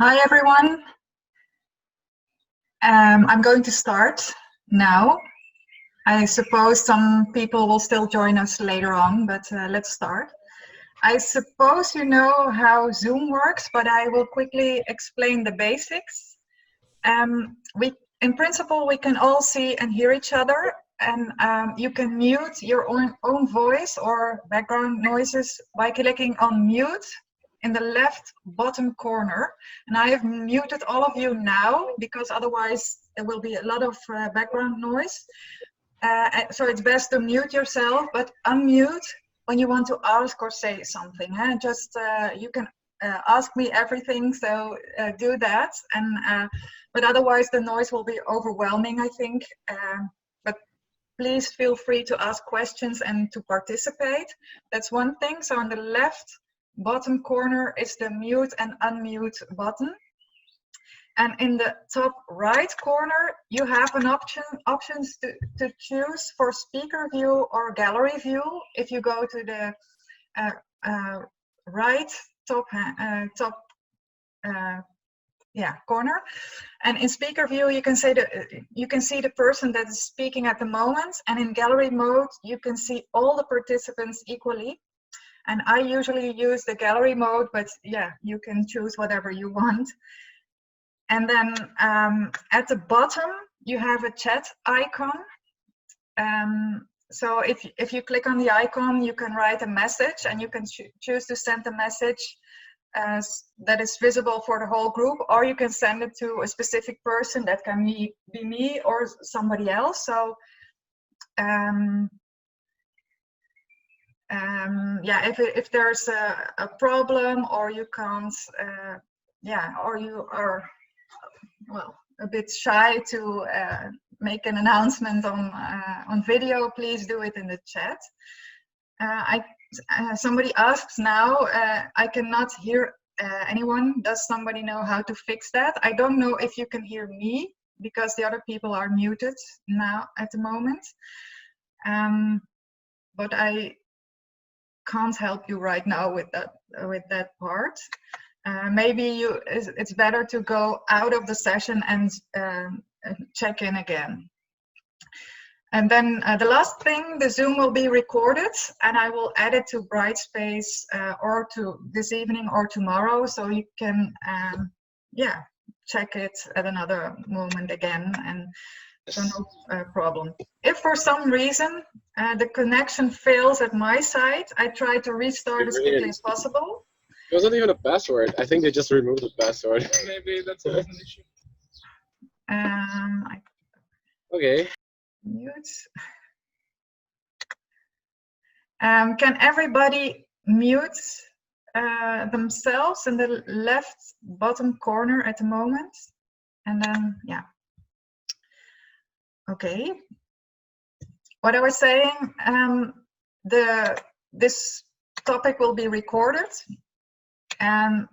Hi everyone. I'm going to start now. I suppose some people will still join us later on, but let's start. I suppose you know how Zoom works, but I will quickly explain the basics. In principle, we can all see and hear each other, and you can mute your own voice or background noises by clicking on mute in the left bottom corner. And I have muted all of you now because otherwise there will be a lot of background noise. So it's best to mute yourself, but unmute when you want to ask or say something. Just you can ask me everything, so do that. And but otherwise the noise will be overwhelming, I think. But please feel free to ask questions and to participate. That's one thing. So on the left bottom corner is the mute and unmute button. And in the top right corner, you have an options to choose for speaker view or gallery view. If you go to the right top corner, and in speaker view you can see the person that is speaking at the moment, and in gallery mode you can see all the participants equally. And I usually use the gallery mode, but yeah, you can choose whatever you want. And then at the bottom, you have a chat icon. So if you click on the icon, you can write a message, and you can choose to send a message that is visible for the whole group, or you can send it to a specific person. That can be me or somebody else. So yeah, if there's a problem, or you can't, or you are, well, a bit shy to make an announcement on video, please do it in the chat. Somebody asks now, I cannot hear anyone. Does somebody know how to fix that? I don't know if you can hear me, because the other people are muted now at the moment. But I can't help you right now with that part. Maybe it's better to go out of the session and check in again. And then the last thing, the Zoom will be recorded, and I will add it to Brightspace or to this evening or tomorrow, so you can check it at another moment again, and so no problem. If for some reason the connection fails at my side, I try to restart as quickly as possible. It wasn't even a password. I think they just removed the password. Maybe that's an issue. Okay. Mute. Can everybody mute themselves in the left bottom corner at the moment? And then, yeah. Okay. What I was saying, this topic will be recorded. And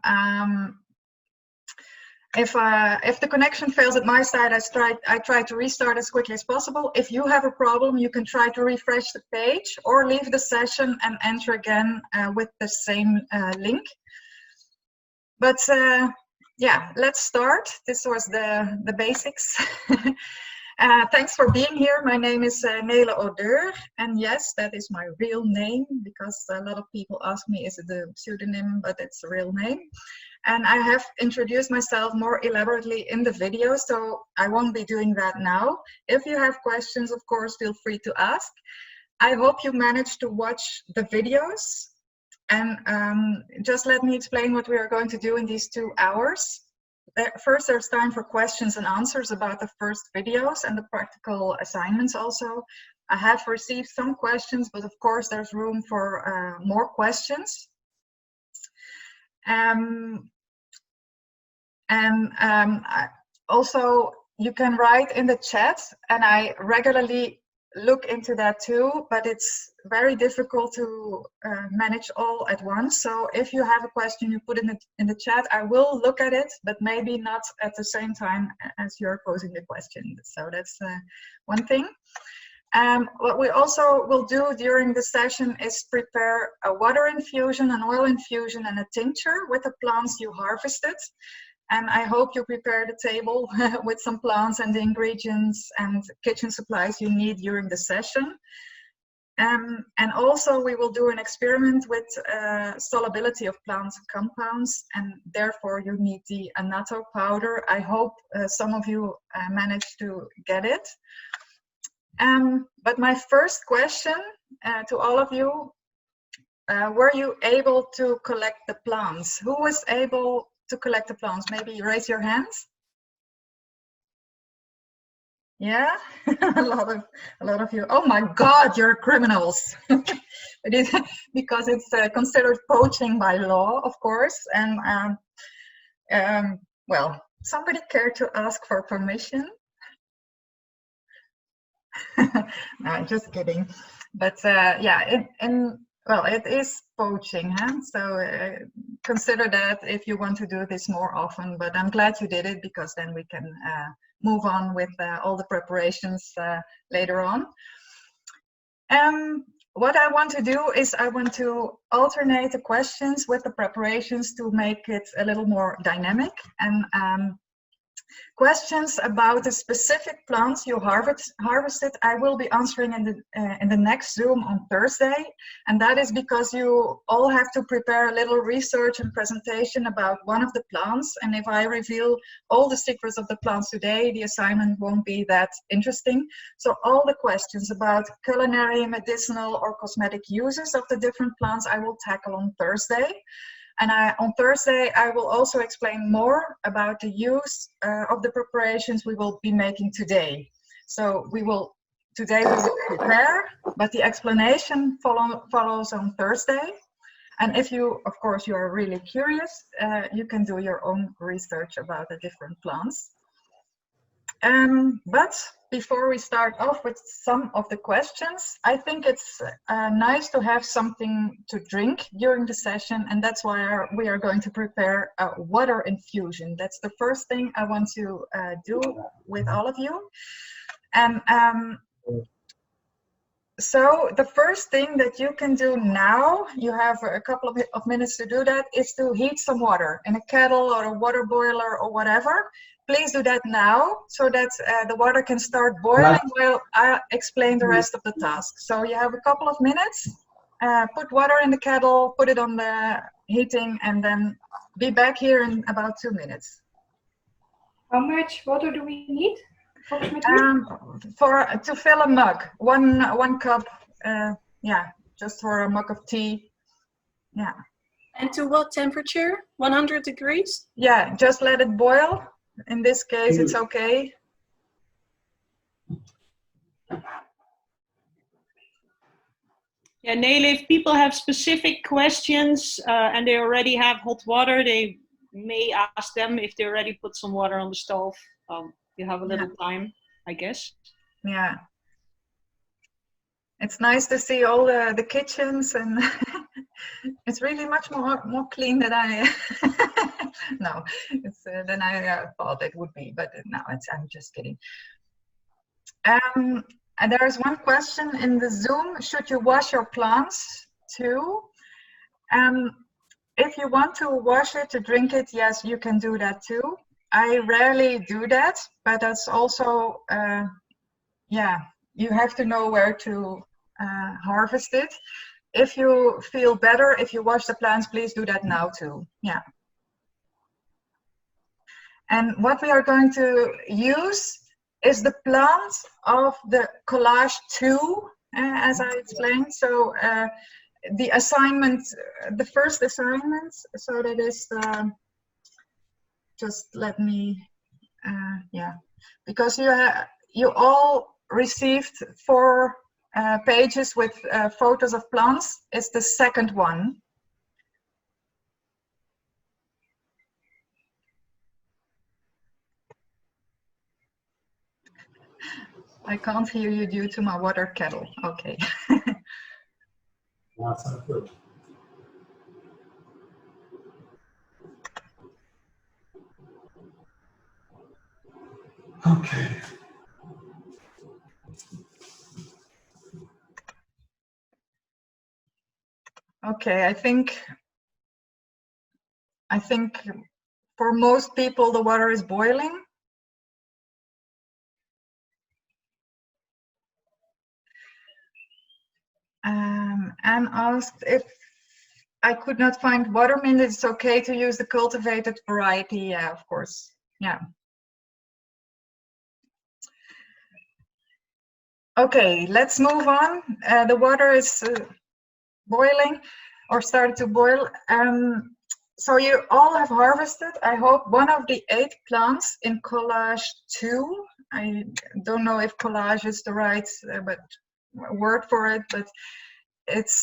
if the connection fails at my side, I try to restart as quickly as possible. If you have a problem, you can try to refresh the page or leave the session and enter again with the same link. But yeah, let's start. This was the basics. Thanks for being here. My name is Nele Odeur, and yes, that is my real name, because a lot of people ask me, is it a pseudonym? But it's a real name. And I have introduced myself more elaborately in the video, so I won't be doing that now. If you have questions, of course, feel free to ask. I hope you managed to watch the videos. And just let me explain what we are going to do in these 2 hours. First, there's time for questions and answers about the first videos and the practical assignments also. I have received some questions, but of course there's room for more questions. Also, you can write in the chat, and I regularly look into that too, but it's very difficult to manage all at once. So if you have a question, you put it in the chat. I will look at it, but maybe not at the same time as you're posing the question. So that's one thing. What we also will do during the session is prepare a water infusion, an oil infusion, and a tincture with the plants you harvested. And I hope you prepare the table with some plants and the ingredients and kitchen supplies you need during the session. And also we will do an experiment with solubility of plant compounds, and therefore you need the annatto powder. I hope some of you managed to get it. But my first question to all of you, were you able to collect the plants? Who was able to collect the plants? Maybe raise your hands. Yeah, a lot of you. Oh my God, you're criminals! Because it's considered poaching by law, of course. And well, somebody care to ask for permission? No, just kidding. But yeah, well, it is poaching, huh? So consider that if you want to do this more often. But I'm glad you did it, because then we can move on with all the preparations later on. What I want to do is I want to alternate the questions with the preparations to make it a little more dynamic. And questions about the specific plants you harvested, I will be answering in the next Zoom on Thursday. And that is because you all have to prepare a little research and presentation about one of the plants. And if I reveal all the secrets of the plants today, the assignment won't be that interesting. So all the questions about culinary, medicinal, or cosmetic uses of the different plants I will tackle on Thursday. And on Thursday, I will also explain more about the use of the preparations we will be making today. So today we will prepare, but the explanation follows on Thursday. And if you, of course, you are really curious, you can do your own research about the different plants. But before we start off with some of the questions, I think it's nice to have something to drink during the session, and that's why we are going to prepare a water infusion. That's the first thing I want to do with all of you. And so the first thing that you can do now, you have a couple of minutes to do that, is to heat some water in a kettle or a water boiler or whatever. Please do that now, so that the water can start boiling while I explain the rest of the task. So you have a couple of minutes, put water in the kettle, put it on the heating, and then be back here in about 2 minutes. How much water do we need? To fill a mug, one cup, yeah, just for a mug of tea, yeah. And to what temperature? 100 degrees? Yeah, just let it boil. In this case, it's okay. Yeah, Nele, if people have specific questions and they already have hot water, they may ask them if they already put some water on the stove. You have a little time, I guess. Yeah. It's nice to see all the kitchens, and it's really much more clean than I no, it's than I thought it would be. But no, I'm just kidding. And there is one question in the Zoom: should you wash your plants too? If you want to wash it to drink it, yes, you can do that too. I rarely do that, but that's also yeah, you have to know where to harvest it. If you feel better, if you wash the plants, please do that now too. Yeah. And what we are going to use is the plant of the collage 2, as I explained. So the assignment, the first assignment, so that is just let me, yeah, because you all received 4 pages with photos of plants. It's the second one. I can't hear you due to my water kettle. Okay. That's not good. Okay. Okay, I think for most people the water is boiling. And asked if I could not find water mint, it's okay to use the cultivated variety. Yeah, of course. Yeah. Okay, let's move on. The water is boiling or started to boil. So you all have harvested, I hope, one of the 8 plants in collage 2. I don't know if collage is the right word for it, but it's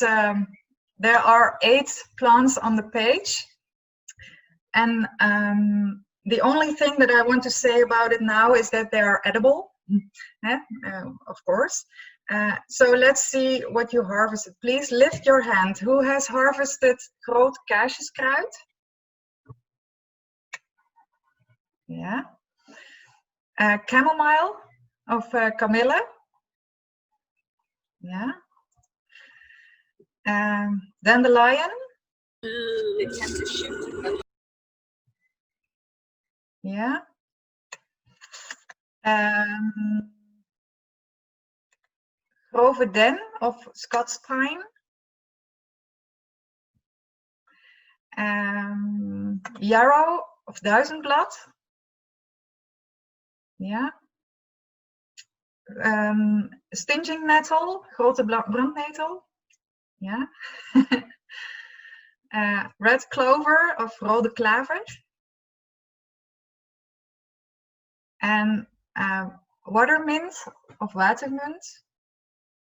there are 8 plants on the page. And the only thing that I want to say about it now is that they are edible, of course. So let's see what you harvested. Please lift your hand. Who has harvested groot kaarsjeskruid? Yeah. Chamomile of Camilla? Yeah. Dandelion? It's time to shoot. Yeah. Grove Den of Scots pine. Yarrow of Duizendblad. Yeah. Stinging nettle, grote brandnetel. Yeah. Red clover of rode klaver. And watermint of watermunt.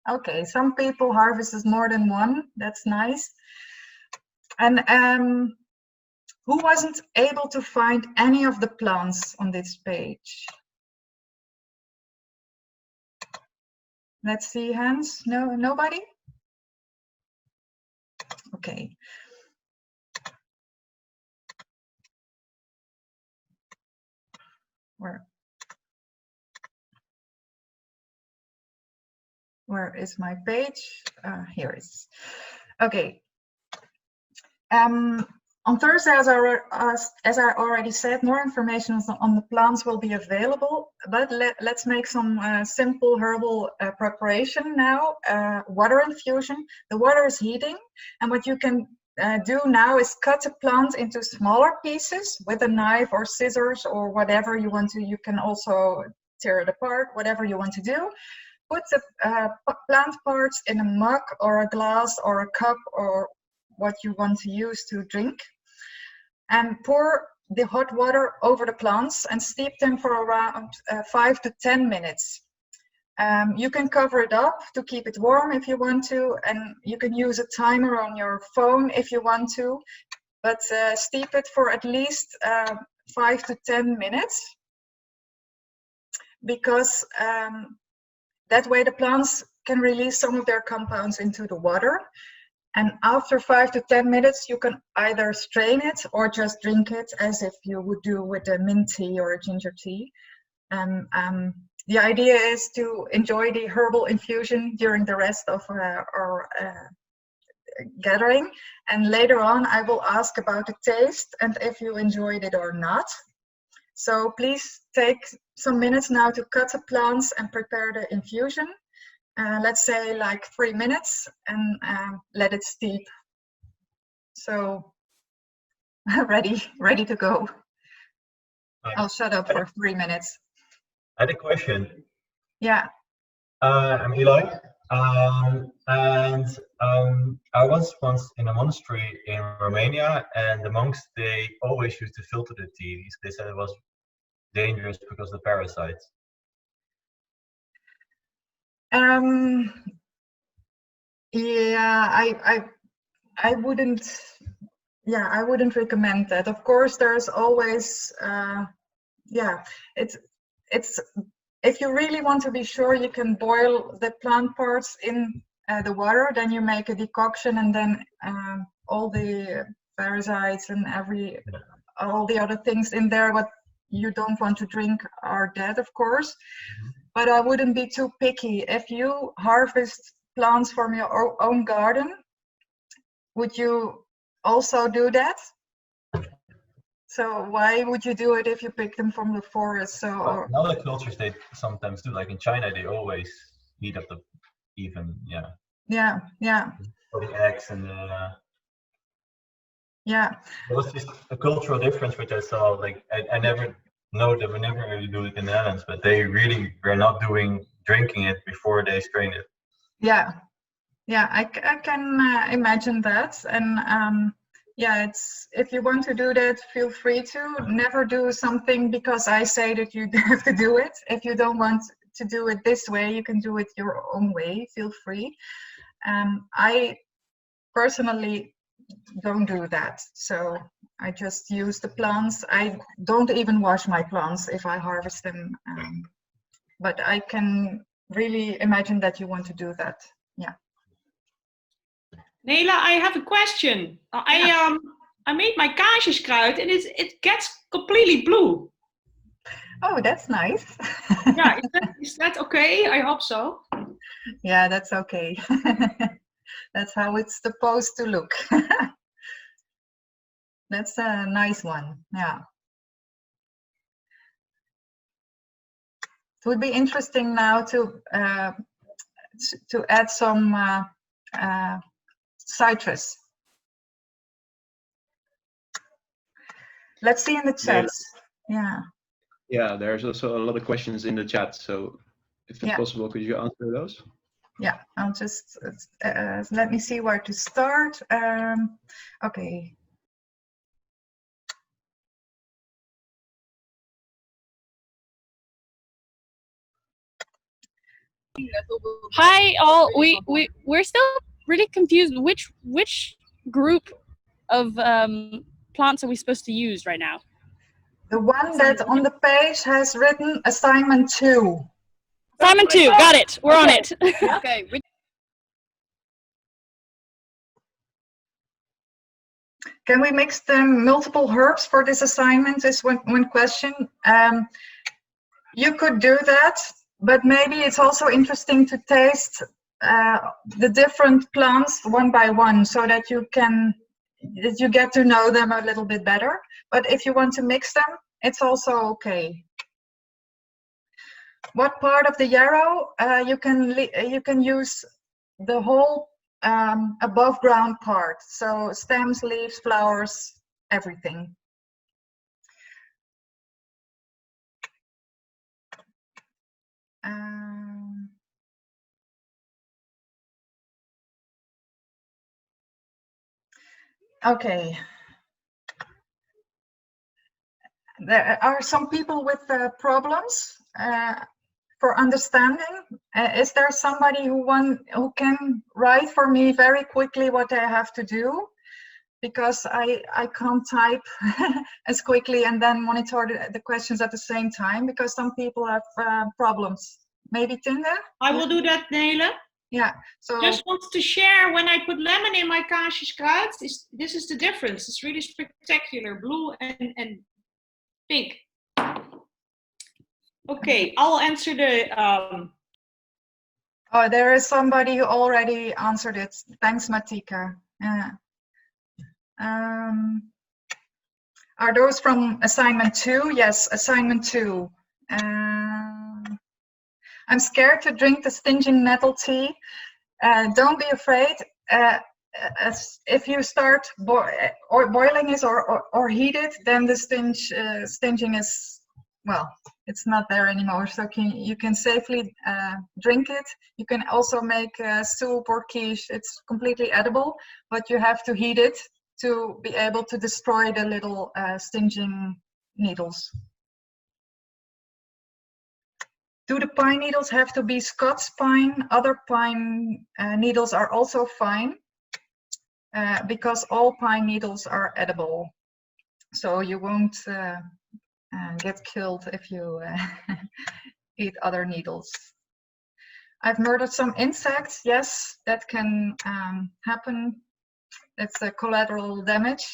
Okay, some people harvested more than one. That's nice. And who wasn't able to find any of the plants on this page? Let's see hands. No, nobody? Okay. Where is my page? Here it is. Okay. On Thursday, as I already said, more information on the plants will be available, but let's make some simple herbal preparation now. Water infusion. The water is heating, and what you can do now is cut the plant into smaller pieces with a knife or scissors or whatever you want to. You can also tear it apart, whatever you want to do. Put the plant parts in a mug or a glass or a cup or what you want to use to drink, and pour the hot water over the plants and steep them for around 5 to 10 minutes. You can cover it up to keep it warm if you want to, and you can use a timer on your phone if you want to, but steep it for at least 5 to 10 minutes, because that way the plants can release some of their compounds into the water. And after 5 to 10 minutes, you can either strain it or just drink it as if you would do with a mint tea or a ginger tea. The idea is to enjoy the herbal infusion during the rest of our gathering. And later on, I will ask about the taste and if you enjoyed it or not. So please take some minutes now to cut the plants and prepare the infusion. Let's say like 3 minutes, and let it steep. So ready to go. I'll shut up for 3 minutes. I had a question. Yeah. I'm Eli, and I was once in a monastery in Romania, and the monks, they always used to filter the tea. They said it was dangerous because of the parasites. Yeah, I wouldn't. Yeah, I wouldn't recommend that. Of course, there's always. Yeah, it's if you really want to be sure, you can boil the plant parts in the water. Then you make a decoction, and then all the parasites and all the other things in there what you don't want to drink are dead, of course. But I wouldn't be too picky. If you harvest plants from your own garden, would you also do that? So why would you do it if you pick them from the forest? So Well, in other cultures they sometimes do, like in China they always eat up the even yeah, for the eggs and the. yeah. It was just a cultural difference which I saw. Like I never know that we never really do it in the Netherlands, but they really were not doing drinking it before they strain it. Yeah, I can imagine that. And yeah, it's, if you want to do that, feel free to. Never do something because I say that you have to do it. If you don't want to do it this way, you can do it your own way. Feel free. I personally don't do that. So I just use the plants. I don't even wash my plants if I harvest them. But I can really imagine that you want to do that. Yeah. Nele, I have a question. I made my kaarsjeskruid and it gets completely blue. Oh, that's nice. Yeah, is that okay? I hope so. Yeah, that's okay. That's how it's supposed to look. That's a nice one. Yeah. It would be interesting now to add some citrus. Let's see in the chat. Yeah. Yeah, there's also a lot of questions in the chat. So if it's possible, could you answer those? Yeah, I'll just let me see where to start. Okay. Hi all. We're still really confused. Which group of plants are we supposed to use right now? The one that on the page has written assignment 2. Assignment 2. Got it. We're on it. Okay. Can we mix the multiple herbs for this assignment is one question. You could do that, but maybe it's also interesting to taste the different plants one by one so that you get to know them a little bit better. But if you want to mix them, it's also okay. What part of the yarrow? You can use the whole above ground part, so stems, leaves, flowers, everything. Okay. There are some people with problems for understanding. Is there somebody who can write for me very quickly what I have to do? Because I can't type as quickly and then monitor the questions at the same time, because some people have problems. Maybe Tinda? I will do that, Nele. Yeah. So just want to share, when I put lemon in my kaarsjeskruid, this is the difference. It's really spectacular, blue and pink. Okay, I'll answer the. Oh, there is somebody who already answered it. Thanks, Matika. Are those from assignment 2? Yes, assignment 2. I'm scared to drink the stinging nettle tea. Don't be afraid. If you start boiling it or heat it, then the stinging is, well, it's not there anymore. So you can safely drink it. You can also make soup or quiche. It's completely edible, but you have to heat it to be able to destroy the little stinging needles. Do the pine needles have to be Scots pine? Other pine needles are also fine, because all pine needles are edible. So you won't get killed if you eat other needles. I've murdered some insects. Yes, that can happen. It's a collateral damage.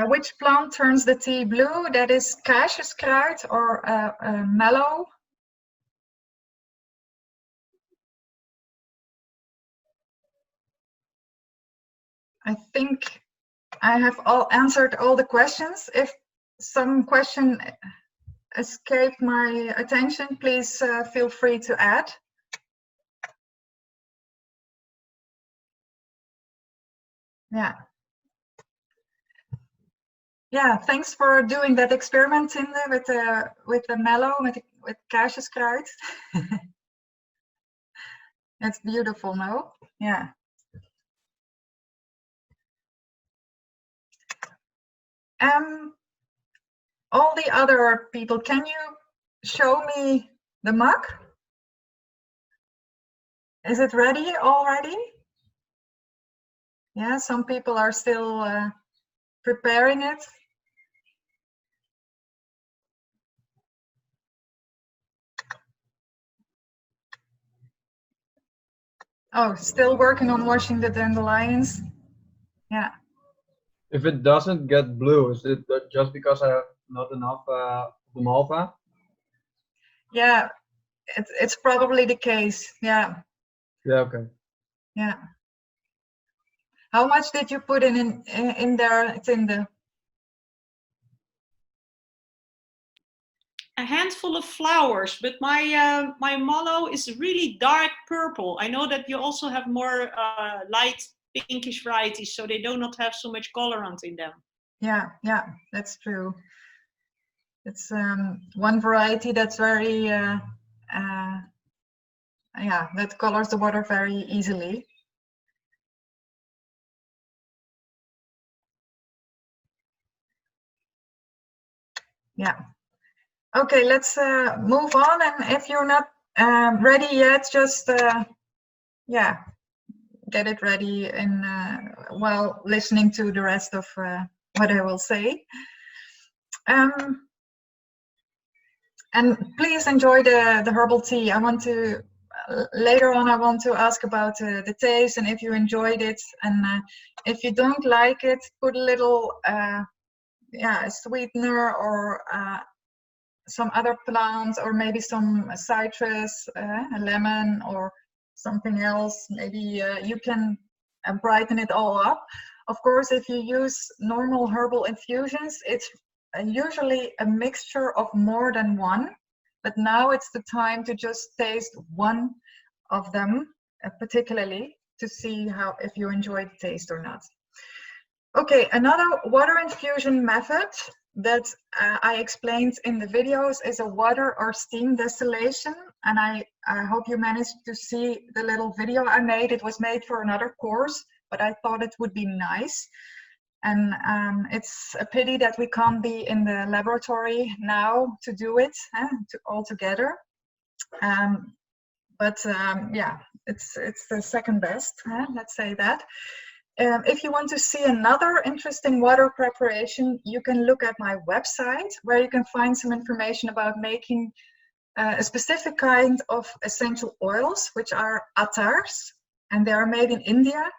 Which plant turns the tea blue? That is kaarsjeskruid or mallow. I think I have answered all the questions. If some question escaped my attention, please feel free to add. Yeah. Yeah, thanks for doing that experiment, Tinde, with the mallow, with kaarsjeskruid. It's beautiful, no? Yeah. All the other people, can you show me the mug? Is it ready already? Yeah, some people are still preparing it. Oh, still working on washing the dandelions. Yeah. If it doesn't get blue, is it just because I have not enough malva? Yeah, it's probably the case. Yeah. Yeah. Okay. Yeah. How much did you put in there? It's in the. A handful of flowers, but my mallow is really dark purple. I know that you also have more light pinkish varieties, so they do not have so much colorant in them. Yeah, yeah, that's true. It's one variety that's very, yeah, that colors the water very easily. Yeah. Okay, let's move on. And if you're not ready yet, just yeah, get it ready and while listening to the rest of what I will say. And please enjoy the herbal tea. I want to later on. I want to ask about the taste and if you enjoyed it, and if you don't like it, put a little yeah, sweetener or some other plants, or maybe some citrus, a lemon or something else. Maybe you can brighten it all up. Of course, if you use normal herbal infusions, it's usually a mixture of more than one, but now it's the time to just taste one of them particularly to see if you enjoy the taste or not. Okay, another water infusion method that I explained in the videos is a water or steam distillation, and I hope you managed to see the little video I made. It was made for another course, but I thought it would be nice. And it's a pity that we can't be in the laboratory now to do it all together. But yeah, it's the second best, let's say that. If you want to see another interesting water preparation, you can look at my website, where you can find some information about making a specific kind of essential oils, which are attars, and they are made in India.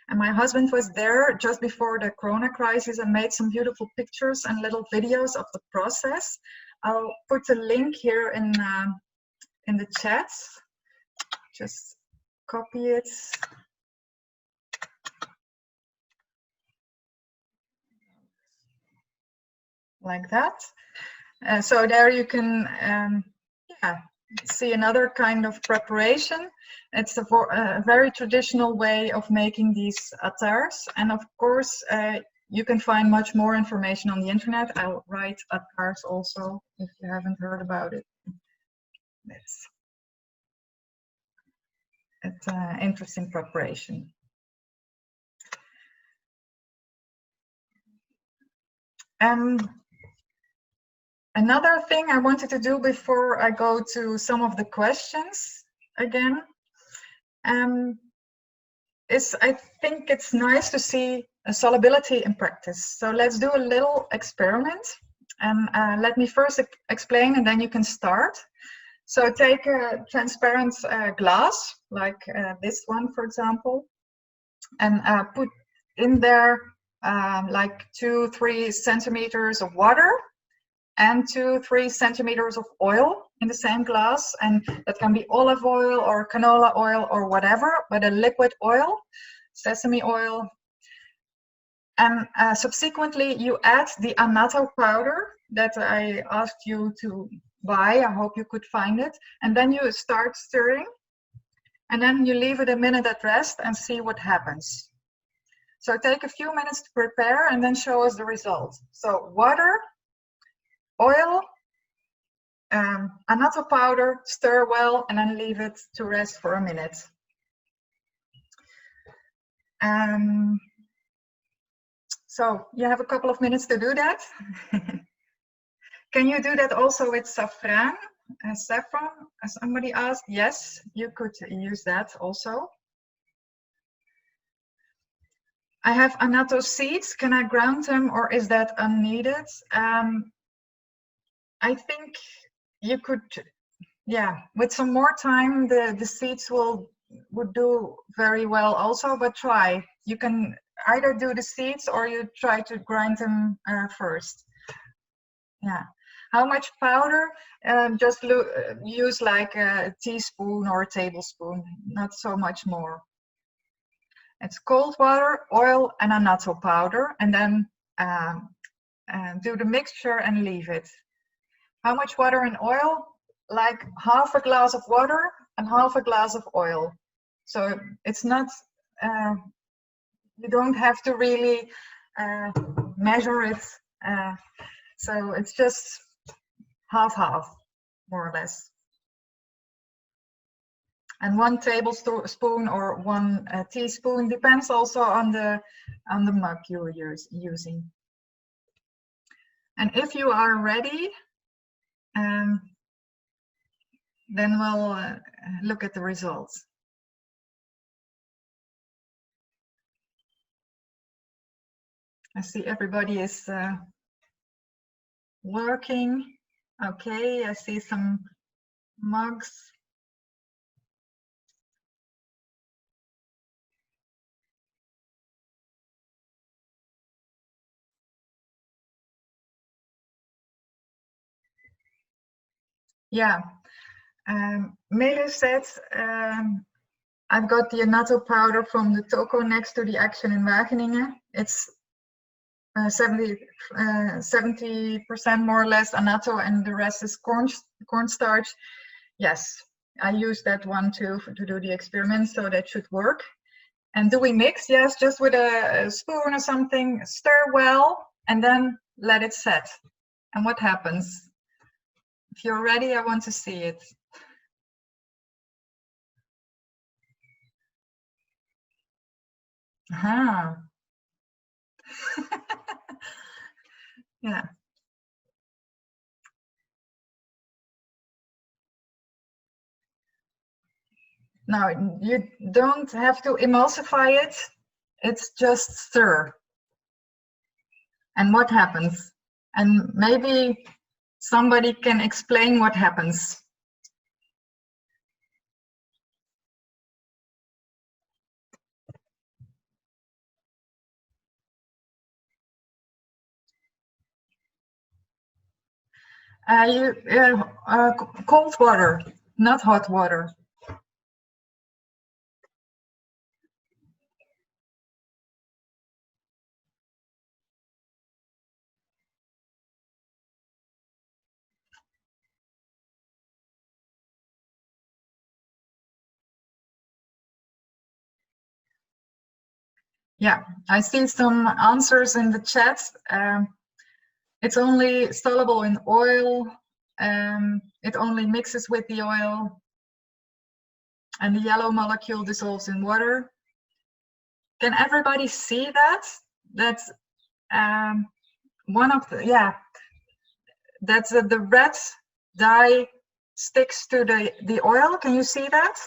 And my husband was there just before the Corona crisis and made some beautiful pictures and little videos of the process. I'll put a link here in the chat. Just copy it. Like that. So there you can yeah, see another kind of preparation. It's a very traditional way of making these attars, and of course you can find much more information on the internet. I'll write attars also if you haven't heard about it. It's an interesting preparation. Another thing I wanted to do before I go to some of the questions again is I think it's nice to see a solubility in practice. So let's do a little experiment, and let me first explain and then you can start. So take a transparent glass like this one, for example, and put in there like 2-3 centimeters of water and 2-3 centimeters of oil in the same glass, and that can be olive oil or canola oil or whatever, but a liquid oil, sesame oil. And subsequently, you add the annatto powder that I asked you to buy. I hope you could find it. And then you start stirring. And then you leave it a minute at rest and see what happens. So take a few minutes to prepare and then show us the result. So water, oil, annatto powder, stir well, and then leave it to rest for a minute. So you have a couple of minutes to do that. Can you do that also with saffron? Saffron, as somebody asked, yes, you could use that also. I have annatto seeds. Can I ground them, or is that unneeded? I think you could, yeah, with some more time, the seeds would do very well also, but try. You can either do the seeds or you try to grind them first. Yeah. How much powder? Just use like a teaspoon or a tablespoon, not so much more. It's cold water, oil, and annatto powder, and then do the mixture and leave it. How much water and oil? Like half a glass of water and half a glass of oil. So it's not, you don't have to really measure it. So it's just half-half, more or less. And 1 tablespoon or 1 teaspoon, depends also on the mug you're using. And if you are ready, then we'll look at the results. I see everybody is working. Okay, I see some mugs. Yeah, Nele said, I've got the annatto powder from the toko next to the Action in Wageningen. It's 70% more or less annatto, and the rest is cornstarch. Yes, I use that one too to do the experiment, so that should work. And do we mix? Yes, just with a spoon or something. Stir well, and then let it set. And what happens? If you're ready, I want to see it. Aha. Yeah. Now, you don't have to emulsify it. It's just stir. And what happens? And maybe somebody can explain what happens. Cold water, not hot water. Yeah, I see some answers in the chat. It's only soluble in oil. It only mixes with the oil. And the yellow molecule dissolves in water. Can everybody see that? That's one of the, yeah, that's the red dye sticks to the oil. Can you see that?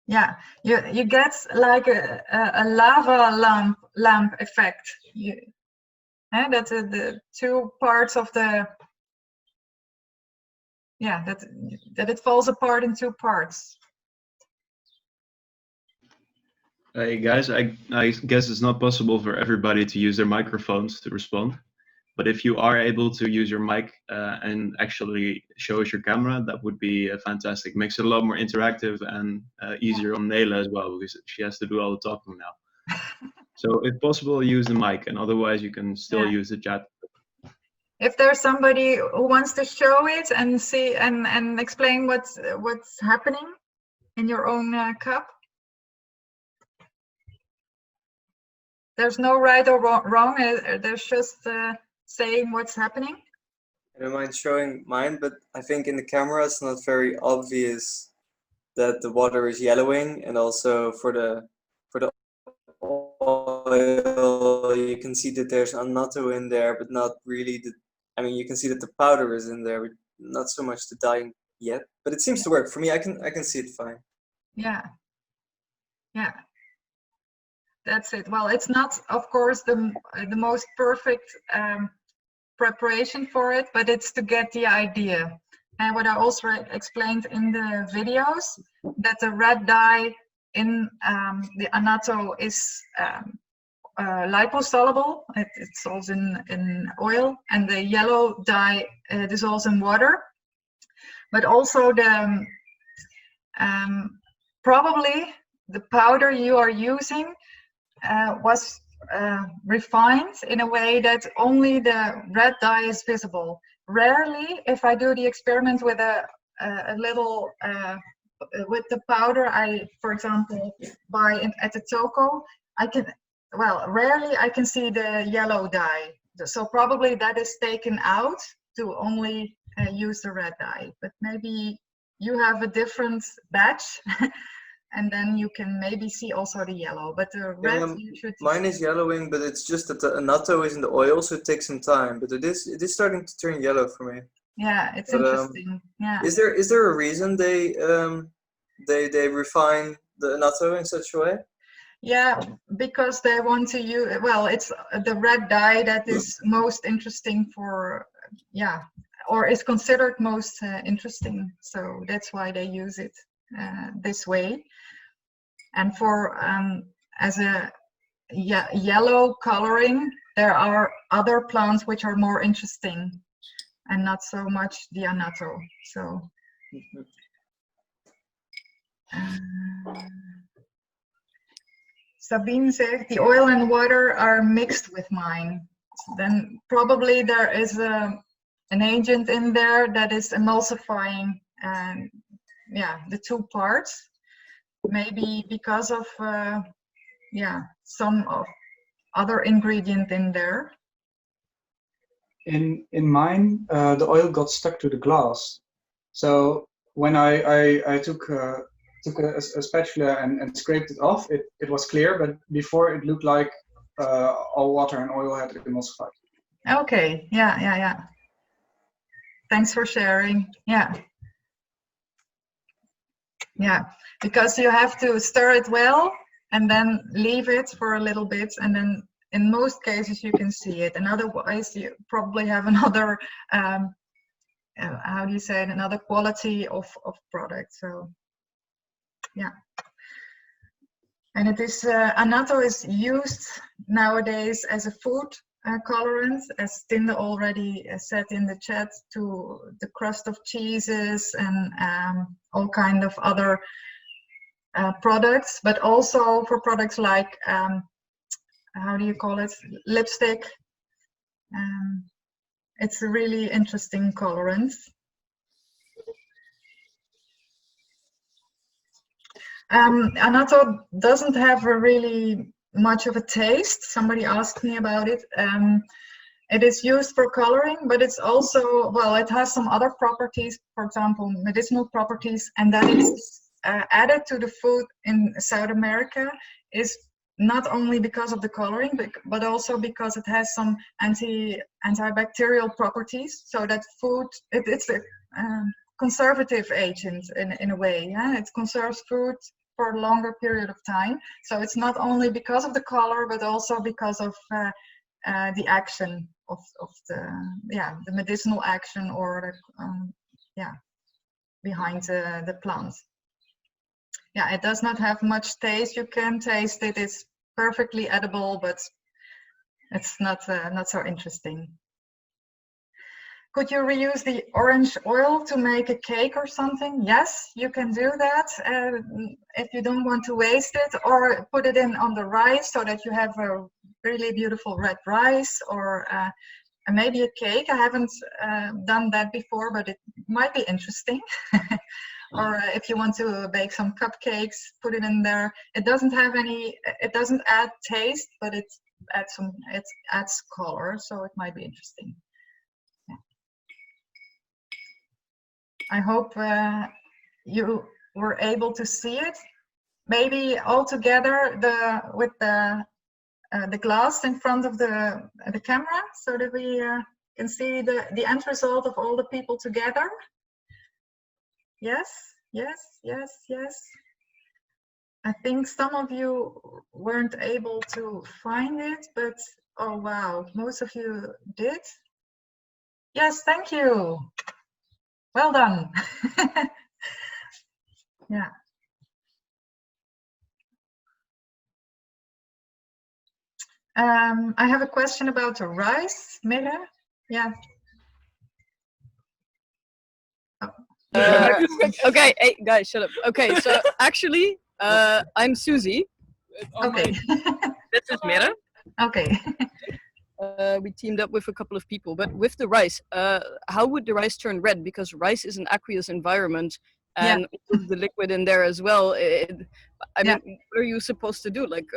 Yeah, you get like a lava lamp effect. That's the 2 parts of the, yeah, that it falls apart in 2 parts. Hey guys, I guess it's not possible for everybody to use their microphones to respond. But if you are able to use your mic and actually show us your camera, that would be fantastic. Makes it a lot more interactive and easier on Nele as well, because she has to do all the talking now. So if possible, use the mic, and otherwise you can still use the chat. If there's somebody who wants to show it and see and explain what's happening in your own cup, there's no right or wrong. There's just saying what's happening. I don't mind showing mine, but I think in the camera it's not very obvious that the water is yellowing, and also for the oil you can see that there's annatto in there, but not really I mean, you can see that the powder is in there, but not so much the dyeing yet. But it seems to work for me. I can see it fine. Yeah, yeah, that's it. Well, it's not, of course, the most perfect preparation for it, but it's to get the idea. And what I also explained in the videos, that the red dye in the annatto is liposoluble. It dissolves in oil, and the yellow dye dissolves in water. But also the probably the powder you are using was refined in a way that only the red dye is visible. Rarely, if I do the experiment with a little with the powder I, for example, buy at the toko, rarely I can see the yellow dye. So probably that is taken out to only use the red dye. But maybe you have a different batch and then you can maybe see also the yellow. But the red, you should. Mine is yellowing, but it's just that the annatto is in the oil, so it takes some time. But it is starting to turn yellow for me. Yeah, it's interesting. Yeah. Is there a reason they refine the annatto in such a way? Yeah, because they want to use, well, it's the red dye that is most interesting for, or is considered most interesting. So that's why they use it this way. And for as a yellow coloring, there are other plants which are more interesting and not so much the annatto. So. Sabine says the oil and water are mixed with mine. Then probably there is an agent in there that is emulsifying the two parts. Maybe because of some other ingredient in there. In mine, the oil got stuck to the glass. So when I took a spatula and scraped it off, it was clear, but before it looked like all water and oil had emulsified. Okay, yeah. Thanks for sharing. Yeah, because you have to stir it well and then leave it for a little bit, and then in most cases you can see it, and otherwise you probably have another how do you say it, another quality of product. So yeah, and it is annatto is used nowadays as a food colorant, as Tinde already said in the chat, to the crust of cheeses and all kind of other products, but also for products like how do you call it, lipstick. It's a really interesting colorant. Annatto doesn't have a really much of a taste. Somebody asked me about it. It is used for coloring, but it's also, well, it has some other properties, for example, medicinal properties, and that is added to the food in South America is not only because of the coloring, but also because it has some antibacterial properties. So that food, it's a conservative agent in a way. Yeah? It conserves food for a longer period of time. So it's not only because of the color, but also because of the action of the medicinal action, or behind the plant. Yeah, it does not have much taste. You can taste it. It's perfectly edible, but it's not so interesting. could you reuse the orange oil to make a cake or something? Yes, you can do that if you don't want to waste it, or put it in on the rice so that you have a really beautiful red rice, or maybe a cake. I haven't done that before, but it might be interesting. Or if you want to bake some cupcakes, put it in there. It doesn't add taste, but it adds color, so it might be interesting. I hope you were able to see it. Maybe all together with the glass in front of the camera, so that we can see the end result of all the people together. Yes, yes, yes, yes. I think some of you weren't able to find it, but oh wow, most of you did. Yes, thank you. Well done. Yeah. I have a question about the rice, Nele. Yeah. Okay, hey guys, shut up. Okay, so actually, I'm Susie. Okay. This is Mira. Okay. We teamed up with a couple of people, but with the rice, how would the rice turn red? Because rice is an aqueous environment, and with the liquid in there as well. I mean, what are you supposed to do? Like,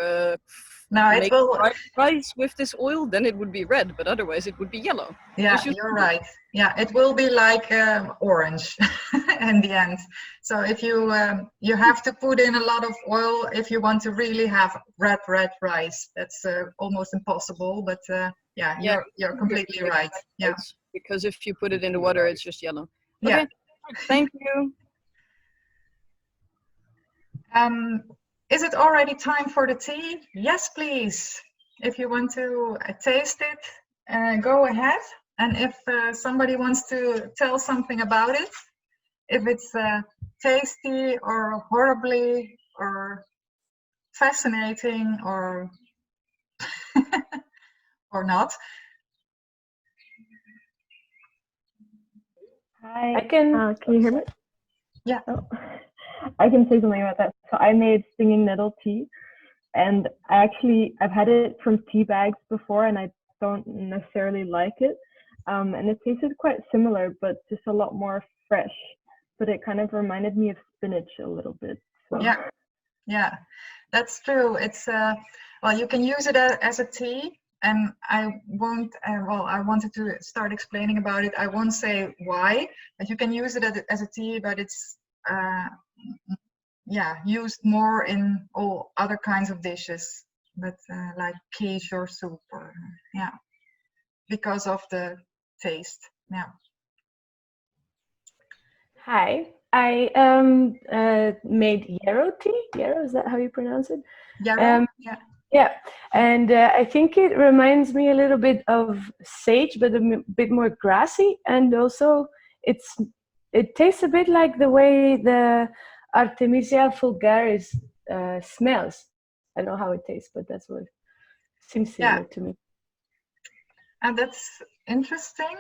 no, it make will rice with this oil, then it would be red, but otherwise it would be yellow. Yeah, you're right. Yeah, it will be like orange in the end. So if you you have to put in a lot of oil if you want to really have red rice. That's almost impossible. But yeah, you're completely right. Yeah, because if you put it in the water, it's just yellow. Yeah. Okay. Thank you. Is it already time for the tea? Yes, please. If you want to taste it, go ahead. And if somebody wants to tell something about it, if it's tasty or horribly or fascinating or or not. Hi, can you hear me? Yeah. Oh. I can say something about that. So I made stinging nettle tea, and I've had it from tea bags before, and I don't necessarily like it. And it tasted quite similar, but just a lot more fresh. But it kind of reminded me of spinach a little bit. So. Yeah, that's true. It's well, you can use it as a tea, and I won't. Well, I wanted to start explaining about it. I won't say why, but you can use it as a tea, but it's yeah, used more in all other kinds of dishes, but like quiche or soup, or yeah, because of the taste. Yeah. Hi, I made yarrow tea. Yarrow, is that how you pronounce it? Yarrow. Yeah. Yeah, and I think it reminds me a little bit of sage, but a bit more grassy, and also it tastes a bit like the way the Artemisia vulgaris smells. I don't know how it tastes, but that's what seems similar to me. And that's interesting.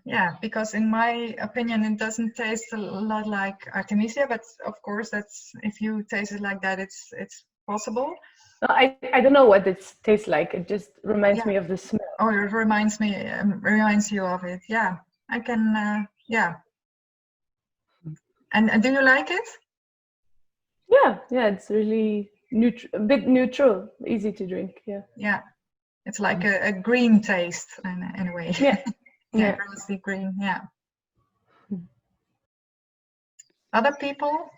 Yeah, because in my opinion, it doesn't taste a lot like Artemisia, but of course, that's if you taste it like that, it's possible. No, I don't know what it tastes like. It just reminds me of the smell. Oh, it reminds you of it. Yeah, I can. Yeah. And do you like it? Yeah, it's really a bit neutral, easy to drink. Yeah. Yeah, it's like a green taste in a way. Yeah. Yeah, grassy green. Yeah. Other people?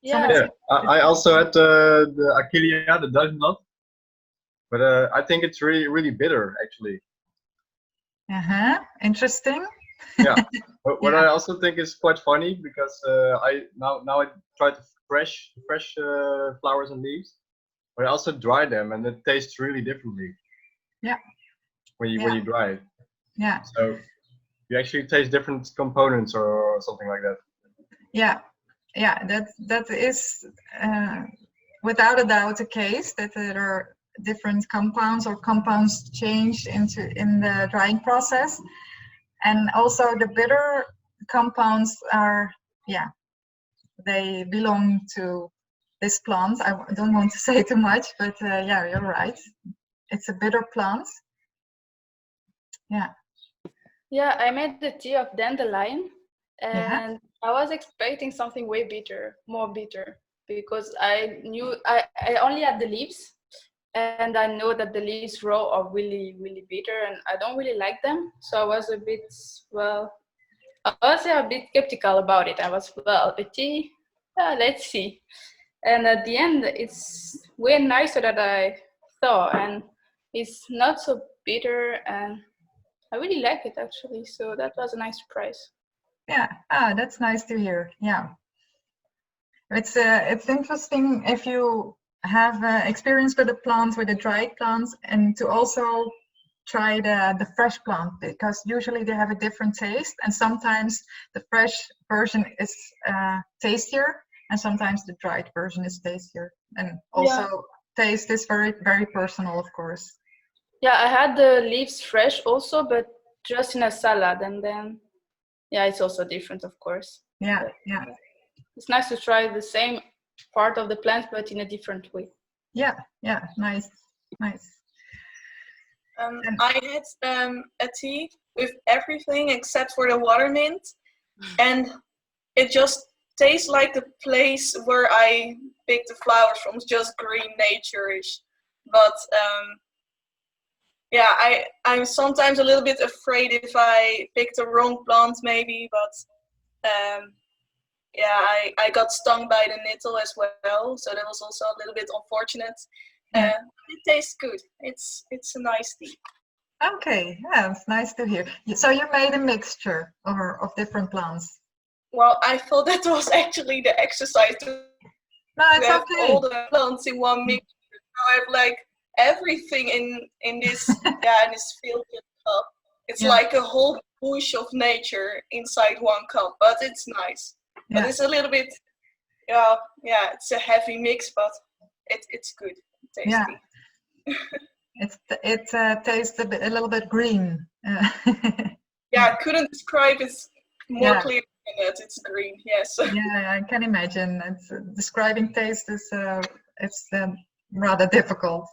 Yeah, I also had the Achillea, the Dutch nut, but I think it's really bitter actually. Interesting. Yeah, but what I also think is quite funny because I try to fresh flowers and leaves, but I also dry them and it tastes really differently. Yeah. When you dry it. Yeah. So you actually taste different components or something like that. Yeah. Yeah, that is without a doubt the case, that there are different compounds or compounds changed in the drying process. And also the bitter compounds are, yeah, they belong to this plant. I don't want to say too much, but yeah, you're right. It's a bitter plant. Yeah. Yeah, I made the tea of dandelion, Yeah. and I was expecting something way bitter, more bitter, because I knew I only had the leaves, and I know that the leaves raw are really, really bitter, and I don't really like them. So I was a bit, well, I was a bit skeptical about it. I was, well, the tea, let's see. And at the end, it's way nicer than I thought, and it's not so bitter, and I really like it actually. So that was a nice surprise. Yeah. Ah, that's nice to hear. Yeah. It's interesting if you have experience with the plants, with the dried plants, and to also try the fresh plant, because usually they have a different taste, and sometimes the fresh version is tastier, and sometimes the dried version is tastier. And also taste is very, very personal, of course. Yeah, I had the leaves fresh also, but just in a salad, and then yeah, it's also different, of course. Yeah, but, yeah. It's nice to try the same part of the plant, but in a different way. Yeah, yeah, nice, nice. I had a tea with everything except for the water mint, and it just tastes like the place where I picked the flowers from. It's just green, nature-ish. But yeah, I'm sometimes a little bit afraid if I pick the wrong plant, maybe. But yeah, I got stung by the nettle as well, so that was also a little bit unfortunate. Yeah. It tastes good. It's a nice tea. Okay, yeah, it's nice to hear. So you made a mixture of different plants. Well, I thought that was actually the exercise to No, it's have okay. all the plants in one mixture. So I have like everything in this in this filtered cup. It's like a whole bush of nature inside one cup, but it's nice. But it's a little bit it's a heavy mix, but it's good, tasty. Yeah. It tastes a little bit green. Yeah, I couldn't describe it more clearly than that. It's green, yes. Yeah, I can imagine. Describing taste is it's rather difficult.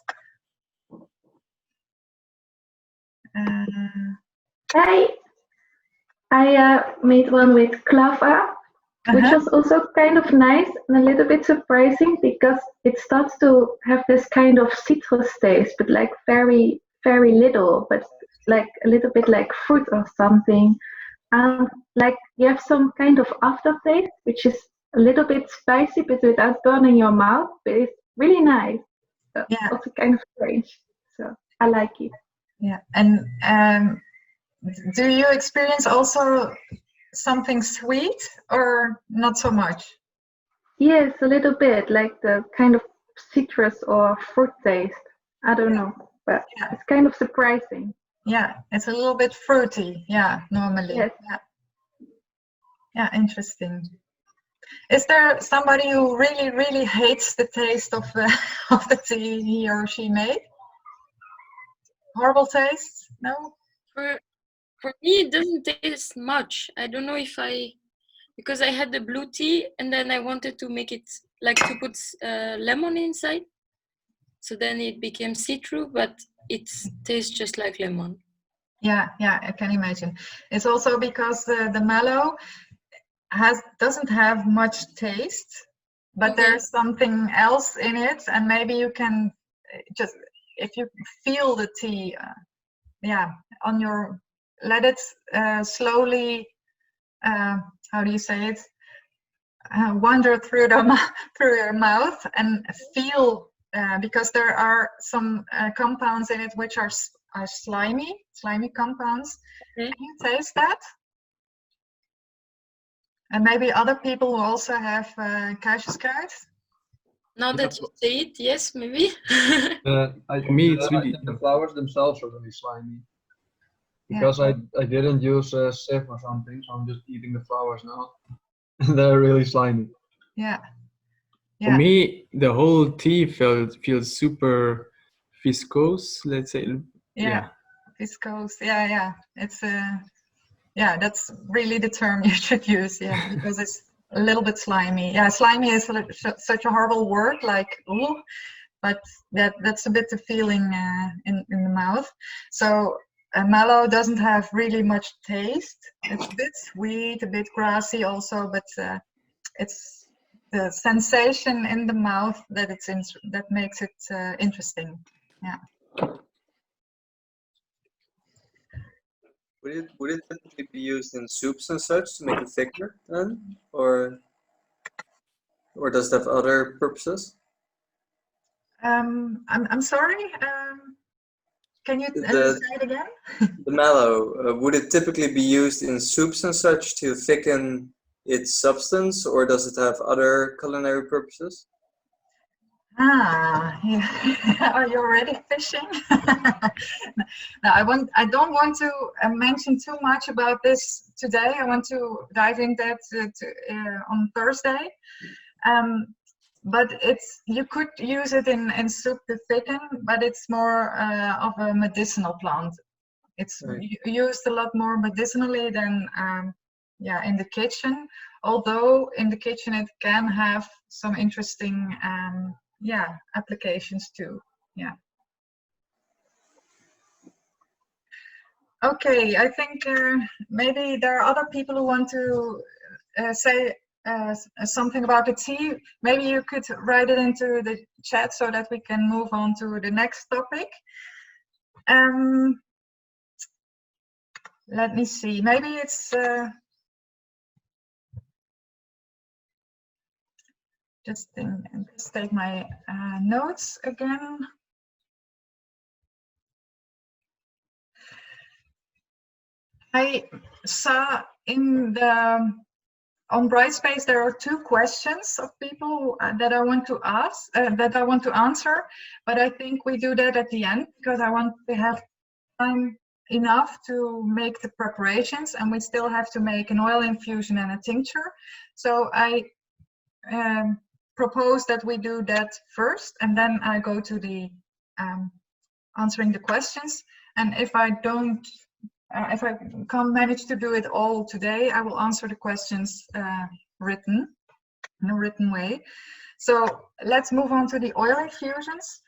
I made one with clava, which was also kind of nice and a little bit surprising because it starts to have this kind of citrus taste, but like very, very little, but like a little bit like fruit or something. And like you have some kind of aftertaste, which is a little bit spicy, but without burning your mouth, but it's really nice. So also kind of strange. So I like it. Yeah, and do you experience also something sweet or not so much? Yes, a little bit, like the kind of citrus or fruit taste. I don't know, but it's kind of surprising. Yeah, it's a little bit fruity. Yeah, normally. Yes. Yeah, interesting. Is there somebody who really, really hates the taste of the tea he or she made? Horrible taste? No? For me, it doesn't taste much. I don't know if because I had the blue tea and then I wanted to make it like to put lemon inside. So then it became citrus, but it tastes just like lemon. Yeah, I can imagine. It's also because the mallow doesn't have much taste, but there's something else in it, and maybe you can just, if you feel the tea, on your, let it slowly, how do you say it, wander through through your mouth and feel, because there are some compounds in it which are slimy compounds. Can you taste that? And maybe other people who also have kaarsjeskraut? Now that you say it, yes, maybe. For me, it's really the flowers themselves are really slimy. Because I didn't use a sieve or something, so I'm just eating the flowers now. They're really slimy. Yeah. For me, the whole tea feels super viscose, let's say. Yeah, viscose. Yeah. It's yeah, that's really the term you should use. Yeah, because it's a little bit slimy. Yeah, slimy is such a horrible word, like ooh, but that's a bit the feeling in the mouth. So mallow doesn't have really much taste. It's a bit sweet, a bit grassy also, but it's the sensation in the mouth that that makes it interesting. Yeah. Would it typically be used in soups and such to make it thicker then, or does it have other purposes? I'm sorry. Can you The say it again? the mallow, would it typically be used in soups and such to thicken its substance, or does it have other culinary purposes? Ah, yeah. Are you already fishing? No, I don't want to mention too much about this today. I want to dive into that on Thursday. But you could use it in soup to thicken, but it's more of a medicinal plant. It's used a lot more medicinally than yeah, in the kitchen. Although in the kitchen it can have some interesting yeah, applications too. Yeah. Okay, I think maybe there are other people who want to say something about the tea. Maybe you could write it into the chat so that we can move on to the next topic. Let me see. Maybe it's just take my notes again. I saw in the on Brightspace there are 2 questions of people that I want to ask, that I want to answer, but I think we do that at the end because I want to have time enough to make the preparations, and we still have to make an oil infusion and a tincture. So I propose that we do that first, and then I go to the answering the questions. And if I don't, if I can't manage to do it all today, I will answer the questions in a written way. So let's move on to the oil infusions.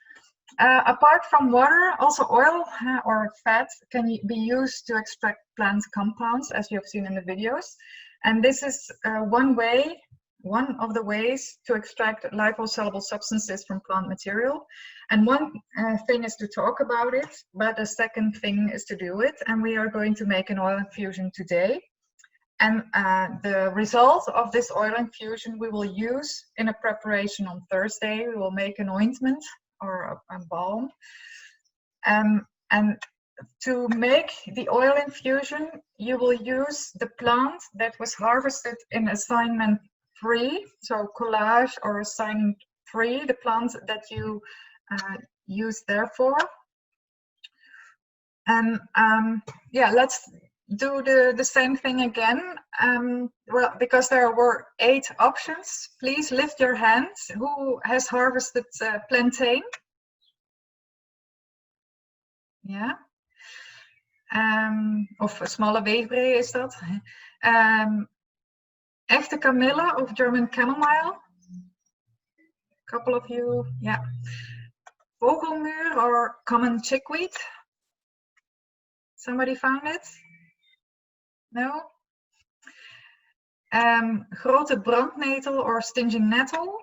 Apart from water, also oil or fat can be used to extract plant compounds, as you have seen in the videos. And this is one of the ways to extract liposoluble substances from plant material. And one thing is to talk about it, but the second thing is to do it. And we are going to make an oil infusion today. And the result of this oil infusion we will use in a preparation on Thursday. We will make an ointment or a balm. And to make the oil infusion, you will use the plant that was harvested in assignment 3, so collage or assignment 3, the plant that you use there for. And yeah, let's do the same thing again. Well, because there were 8 options, please lift your hands. Who has harvested plantain? Ja. Of smalle weegbree is dat. Echte kamille of German chamomile? A couple of you, yeah. Vogelmuur or common chickweed? Somebody found it? No? Grote brandnetel or stinging nettle?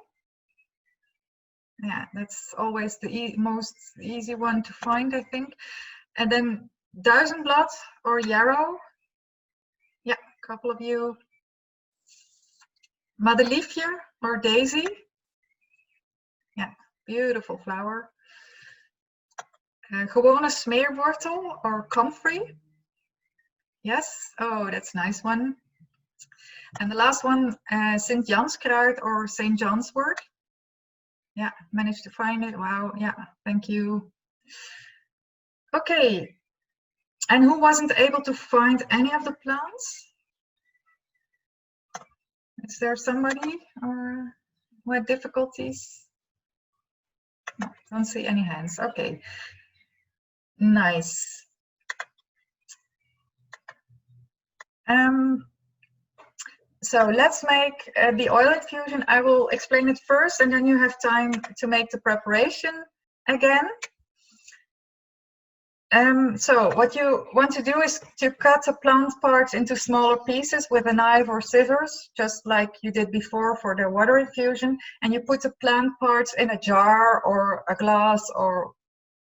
Yeah, that's always the most easy one to find, I think. And then duizendblad or yarrow? Yeah, a couple of you. Madeliefje or daisy? Yeah, beautiful flower. Gewone smeerwortel or comfrey? Yes, oh, that's a nice one. And the last one, St. Janskruid or St. John's wort? Yeah, managed to find it. Wow, yeah, thank you. Okay, and who wasn't able to find any of the plants? Is there somebody or who had difficulties? Don't see any hands. Okay, nice. So let's make the oil infusion. I will explain it first, and then you have time to make the preparation again. So what you want to do is to cut the plant parts into smaller pieces with a knife or scissors, just like you did before for the water infusion. And you put the plant parts in a jar or a glass or,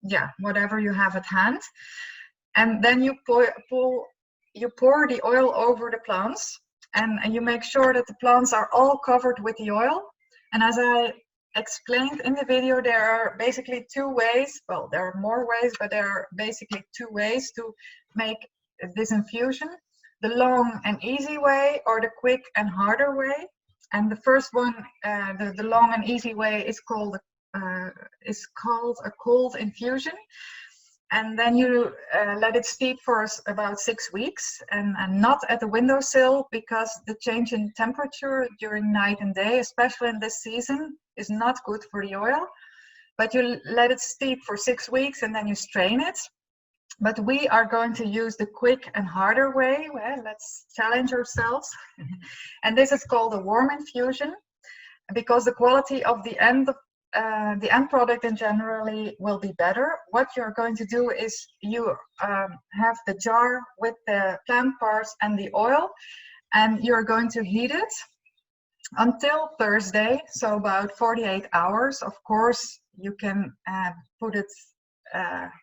yeah, whatever you have at hand. And then you pour the oil over the plants, and you make sure that the plants are all covered with the oil. And as I explained in the video, there are basically two ways. Well, there are more ways, but there are basically two ways to make this infusion: the long and easy way, or the quick and harder way. And the first one, the long and easy way, is called a cold infusion. And then you let it steep for about 6 weeks, and not at the windowsill, because the change in temperature during night and day, especially in this season, is not good for the oil. But you let it steep for 6 weeks and then you strain it. But we are going to use the quick and harder way. Well, let's challenge ourselves. And this is called a warm infusion, because the quality of the end product in generally will be better. What you're going to do is you have the jar with the plant parts and the oil, and you're going to heat it until Thursday, so about 48 hours. Of course, you can put it,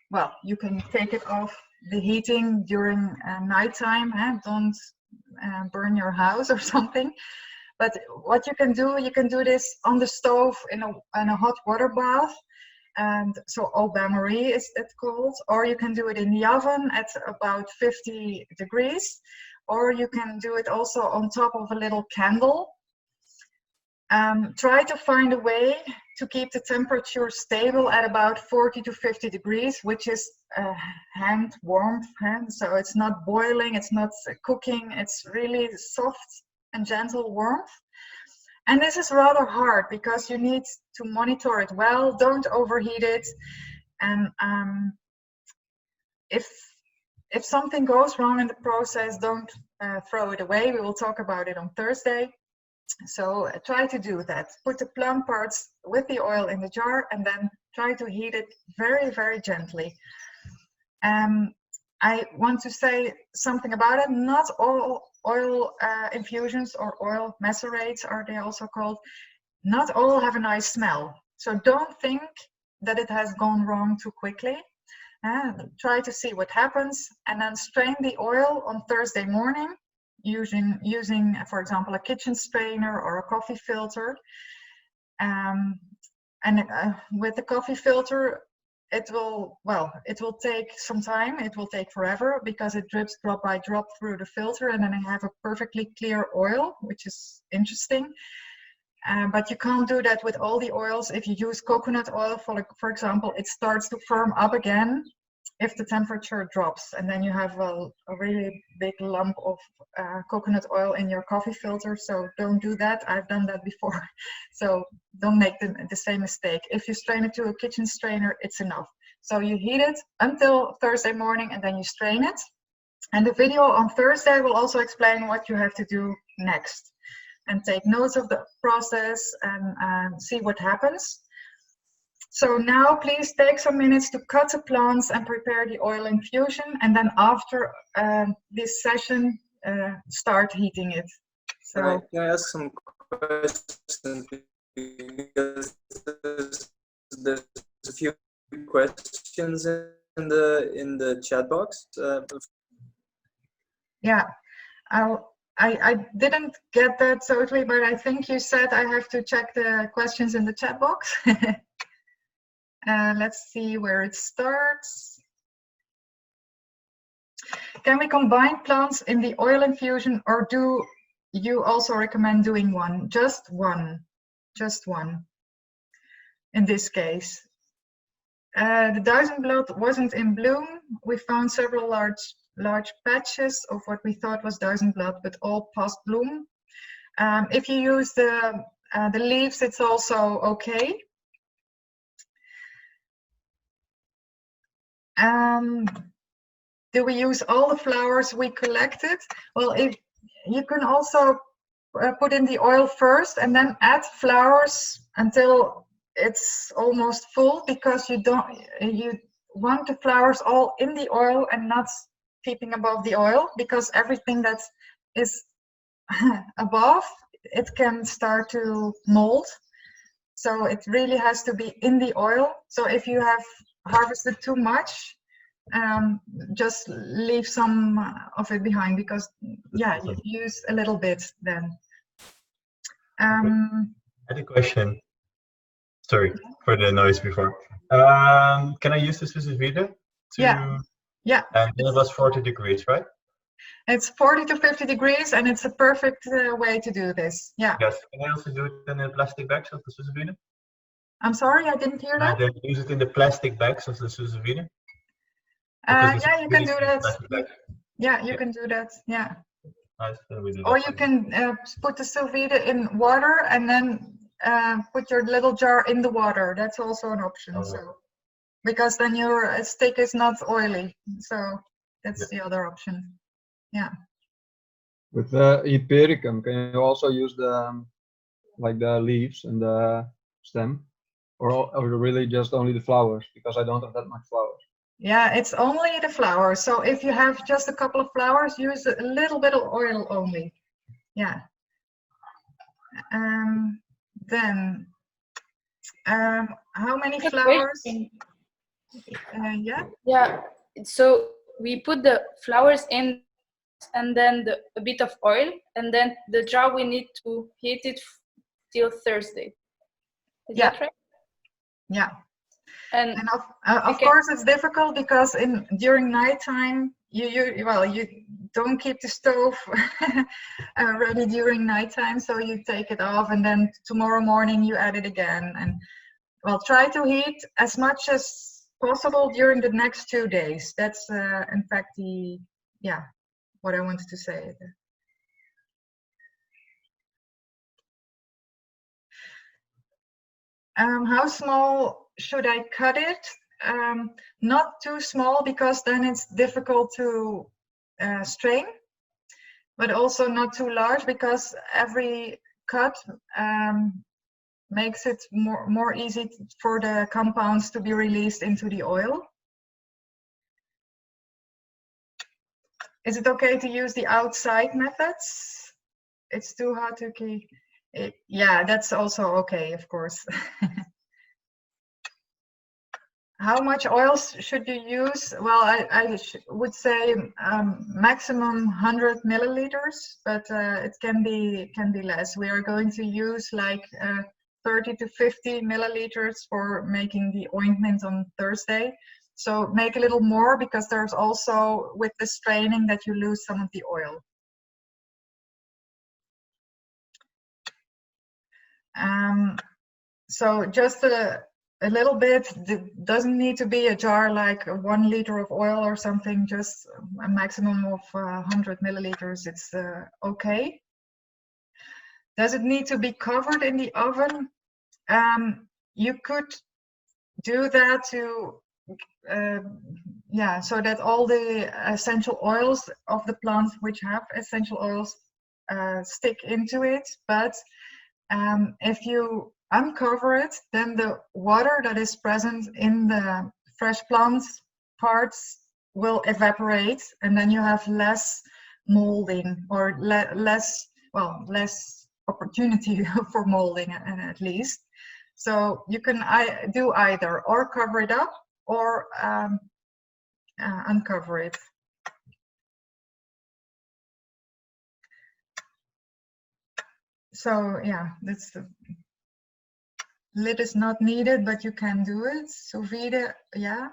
well, you can take it off the heating during nighttime. Don't burn your house or something. But what you can do this on the stove in a hot water bath, and so au bain-marie is it called, or you can do it in the oven at about 50 degrees, or you can do it also on top of a little candle. Try to find a way to keep the temperature stable at about 40 to 50 degrees, which is hand warmth, so it's not boiling, it's not cooking, it's really soft and gentle warmth. And this is rather hard because you need to monitor it well. Don't overheat it. And if something goes wrong in the process, don't throw it away. We will talk about it on Thursday. So try to do that. Put the plant parts with the oil in the jar and then try to heat it very, very gently. I want to say something about it. Not all oil infusions or oil macerates, are they also called, not all have a nice smell. So don't think that it has gone wrong too quickly. Try to see what happens, and then strain the oil on Thursday morning using, for example, a kitchen strainer or a coffee filter. With the coffee filter, it will take some time. It will take forever because it drips drop by drop through the filter, and then I have a perfectly clear oil, which is interesting. But you can't do that with all the oils. If you use coconut oil, for example, it starts to firm up again if the temperature drops, and then you have a really big lump of coconut oil in your coffee filter. So don't do that. I've done that before. So don't make the same mistake. If you strain it to a kitchen strainer, it's enough. So you heat it until Thursday morning and then you strain it. And the video on Thursday will also explain what you have to do next. And take notes of the process and see what happens. So now please take some minutes to cut the plants and prepare the oil infusion, and then after this session start heating it. So can I ask some questions? Because there's a few questions in the chat box. Yeah, I didn't get that totally, but I think you said I have to check the questions in the chat box. Let's see where it starts. Can we combine plants in the oil infusion, or do you also recommend doing one? Just one. In this case. The Duizendblad wasn't in bloom. We found several large patches of what we thought was Duizendblad, but all past bloom. If you use the leaves, it's also okay. Um, do we use all the flowers we collected? Well, if you can also put in the oil first and then add flowers until it's almost full, because you want the flowers all in the oil and not peeping above the oil, because everything that is above it can start to mold. So it really has to be in the oil. So if you have harvested too much, just leave some of it behind, because yeah, you use a little bit then. I had a question. Sorry for the noise before. Can I use the sous vide? Yeah. And it was 40 degrees, right? It's 40 to 50 degrees, and it's a perfect way to do this. Yeah. Yes. Can I also do it in the plastic bags of the sous vide? I'm sorry, I didn't hear that. They use it in the plastic bags of the sous vide. Yeah, you can do that. Yeah, you can do that. Yeah. Nice. Or you can put the sous vide in water and then put your little jar in the water. That's also an option. So, because then your stick is not oily. So that's the other option. Yeah. With the Hypericum, can you also use the like the leaves and the stem, or really just only the flowers? Because I don't have that much flowers. Yeah, it's only the flowers. So if you have just a couple of flowers, use a little bit of oil only. Yeah. Then, how many flowers? Yeah. Yeah. So we put the flowers in, and then a bit of oil, and then the jar we need to heat it till Thursday. Is that right? Yeah. And of course it's difficult, because during nighttime you don't keep the stove ready during nighttime, so you take it off and then tomorrow morning you add it again, and try to heat as much as possible during the next 2 days. That's in fact what I wanted to say. How small should I cut it? Not too small, because then it's difficult to strain, but also not too large, because every cut makes it more easy for the compounds to be released into the oil. Is it okay to use the outside methods? It's too hard to keep. Yeah, that's also okay, of course. How much oil should you use? Well, I would say maximum 100 milliliters, but it can be less. We are going to use like 30 to 50 milliliters for making the ointment on Thursday. So make a little more, because there's also, with the straining, that you lose some of the oil. So just a little bit. It doesn't need to be a jar like 1 liter of oil or something, just a maximum of 100 milliliters. It's okay. Does it need to be covered in the oven? You could do that to, so that all the essential oils of the plant, which have essential oils, stick into it. But if you uncover it, then the water that is present in the fresh plant parts will evaporate, and then you have less molding, or less opportunity for molding, at least. So you can do either, or cover it up, or uncover it. So yeah, that's the lid is not needed, but you can do it. Sous vide, yeah.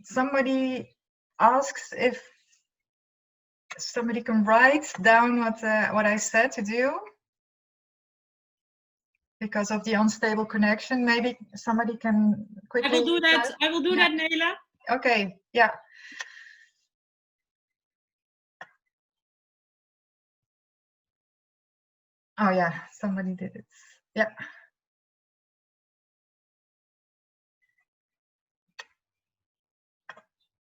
Somebody asks if somebody can write down what I said to do, because of the unstable connection. Maybe somebody can quickly. I will do that. I will do that, Nele. Okay. Yeah. Oh yeah, somebody did it. Yeah.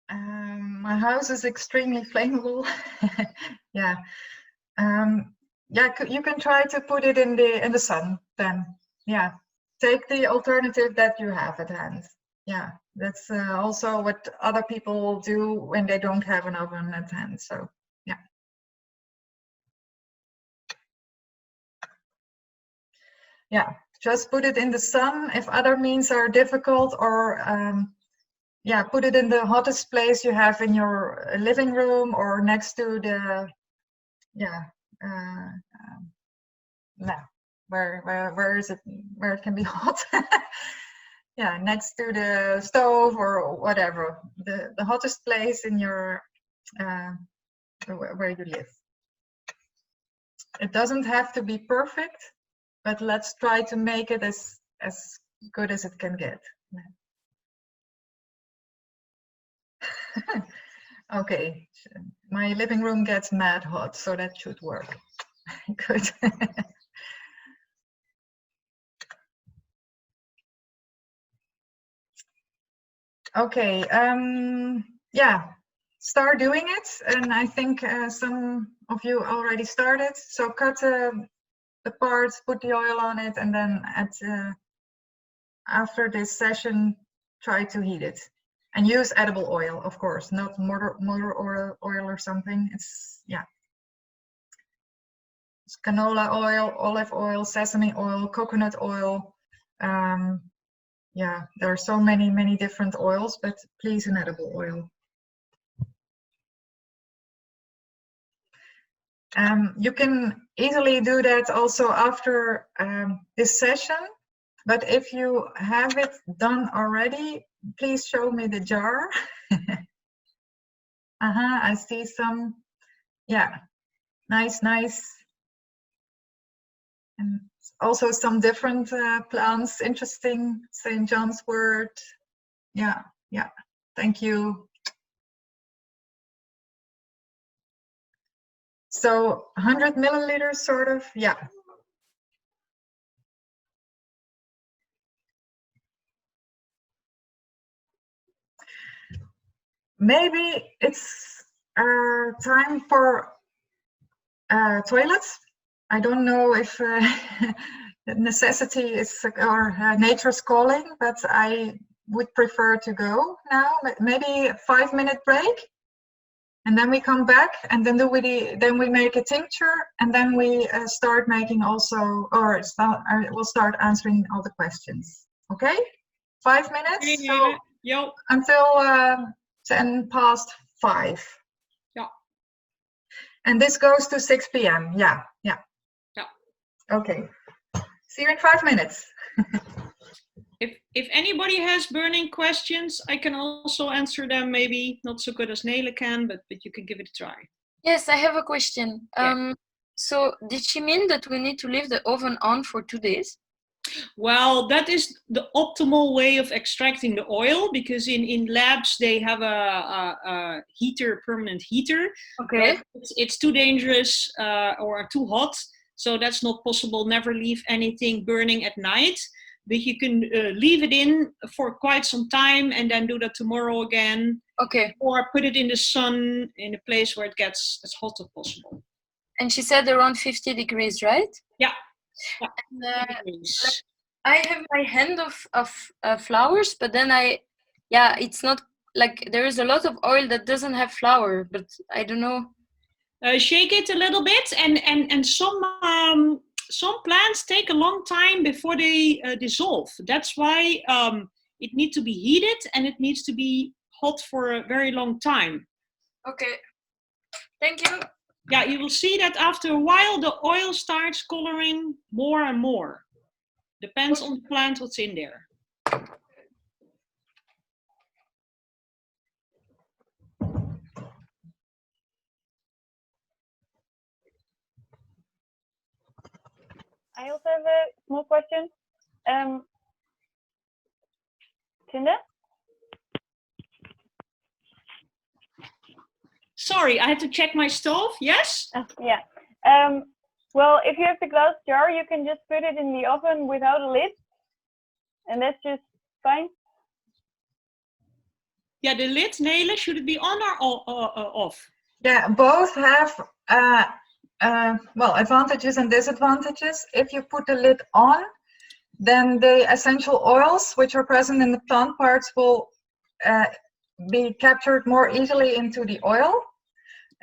My house is extremely flammable. Yeah. Yeah, you can try to put it in the sun then. Yeah. Take the alternative that you have at hand. Yeah, that's also what other people do when they don't have an oven at hand. So yeah. Yeah, just put it in the sun. If other means are difficult, or yeah, put it in the hottest place you have in your living room or next to the, yeah, no, where is it, where it can be hot? Yeah, next to the stove or whatever, the hottest place in your where you live. It doesn't have to be perfect, but let's try to make it as good as it can get. Okay, my living room gets mad hot, so that should work. Good. Okay, yeah, start doing it, and I think some of you already started. So cut the parts, put the oil on it, and then after this session, try to heat it. And use edible oil, of course, not motor oil or something. It's, yeah. It's canola oil, olive oil, sesame oil, coconut oil. Yeah, there are so many different oils, but please an edible oil. You can easily do that also after this session, but if you have it done already, please show me the jar. I see some, yeah, nice. And also some different plants, interesting, St. John's wort. Yeah, thank you. So 100 milliliters, sort of, yeah. Maybe it's time for toilets. I don't know if necessity is or nature's calling, but I would prefer to go now. Maybe a 5-minute break, and then we come back, and then we make a tincture, and then we start making also, or we'll start answering all the questions. Okay, 5 minutes. So until 10 past 5. Yeah. And this goes to 6 p.m. Yeah. Okay. See you in 5 minutes. If anybody has burning questions, I can also answer them. Maybe not so good as Nele can, but you can give it a try. Yes, I have a question. Yeah. So did she mean that we need to leave the oven on for 2 days? Well, that is the optimal way of extracting the oil, because in labs they have a heater, permanent heater. Okay. It's too dangerous or too hot, so that's not possible. Never leave anything burning at night, but you can leave it in for quite some time and then do that tomorrow again. Okay. Or put it in the sun in a place where it gets as hot as possible. And she said around 50 degrees, right? Yeah. And, I have my hand of flowers, but then it's not like there is a lot of oil that doesn't have flour, but I don't know. Shake it a little bit, and some plants take a long time before they dissolve. That's why it needs to be heated and it needs to be hot for a very long time. Okay, thank you. Yeah, you will see that after a while the oil starts coloring more and more. Depends on the plant what's in there. I also have a small question. Tinde? Sorry, I had to check my stove. Yes? Yeah. Well, if you have the glass jar, you can just put it in the oven without a lid. And that's just fine. Yeah, the lid, Nele, should it be on or off? Yeah, both have well, advantages and disadvantages. If you put the lid on, then the essential oils which are present in the plant parts will be captured more easily into the oil.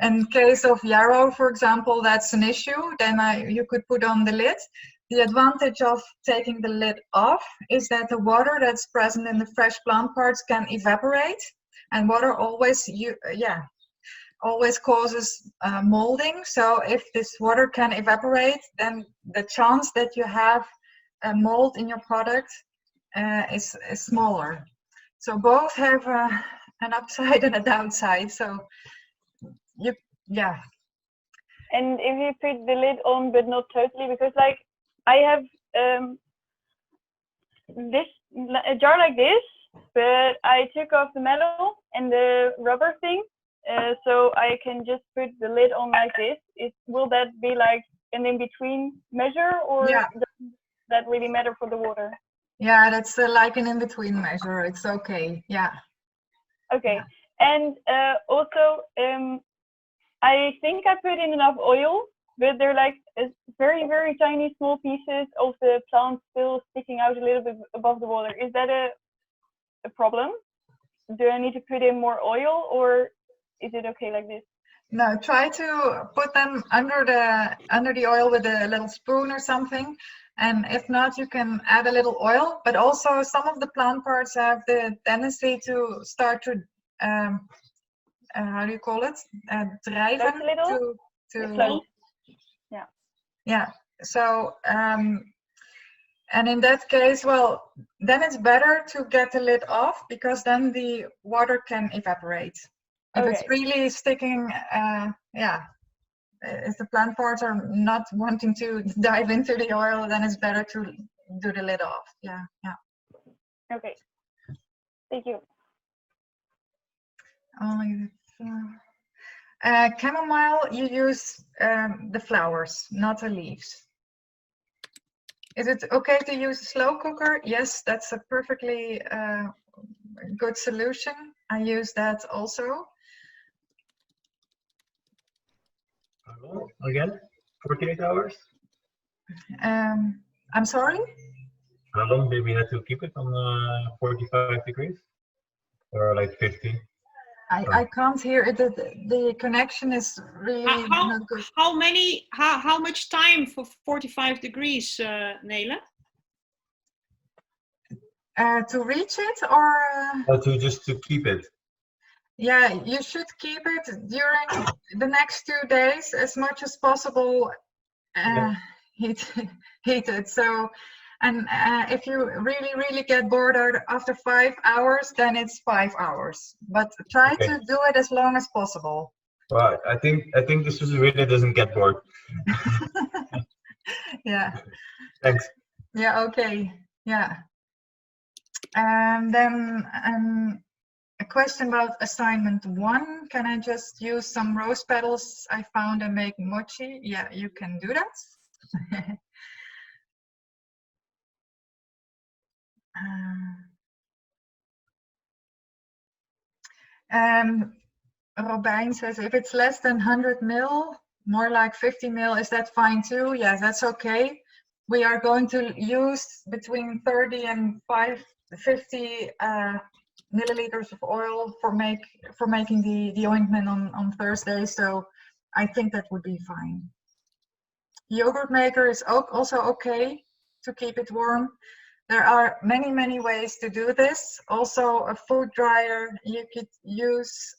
In case of yarrow, for example, that's an issue. Then you could put on the lid. The advantage of taking the lid off is that the water that's present in the fresh plant parts can evaporate, and water always always causes molding. So if this water can evaporate, then the chance that you have a mold in your product is smaller. So both have an upside and a downside. So yeah. And if you put the lid on, but not totally, because like I have a jar like this, but I took off the metal and the rubber thing, so I can just put the lid on like this. Will that be like an in-between measure, or does that really matter for the water? Yeah, that's like an in-between measure. It's okay. Yeah. Okay. Yeah. And also, I think I put in enough oil, but they're like very, very tiny small pieces of the plant still sticking out a little bit above the water. Is that a problem? Do I need to put in more oil, or is it okay like this? No, try to put them under the oil with a little spoon or something. And if not, you can add a little oil. But also some of the plant parts have the tendency to start to how do you call it? Drijven to yeah. So and in that case, well, then it's better to get the lid off, because then the water can evaporate. If it's really sticking, if the plant parts are not wanting to dive into the oil, then it's better to do the lid off. Yeah. Okay. Thank you. Only chamomile, you use the flowers, not the leaves. Is it okay to use a slow cooker? Yes, that's a perfectly good solution. I use that also. Again, 48 hours? I'm sorry? How long did we have to keep it on 45 degrees? Or like 50? I can't hear it. The connection is really not good. How much time for 45 degrees, Nele? To reach it, or to keep it? Yeah, you should keep it during the next 2 days as much as possible heated. So, and if you really get bored after 5 hours, then it's 5 hours. But try to do it as long as possible. Well, I think this really doesn't get bored. Yeah. Thanks. Yeah. Okay. Yeah. And then a question about assignment 1. Can I just use some rose petals I found and make mochi? Yeah, you can do that. Robijn says, if it's less than 100 ml, more like 50 ml, is that fine too? Yeah, that's okay. We are going to use between 30 and 50 milliliters of oil for making the ointment on Thursday, so I think that would be fine. Yogurt maker is also okay to keep it warm. There are many ways to do this. Also a food dryer, you could use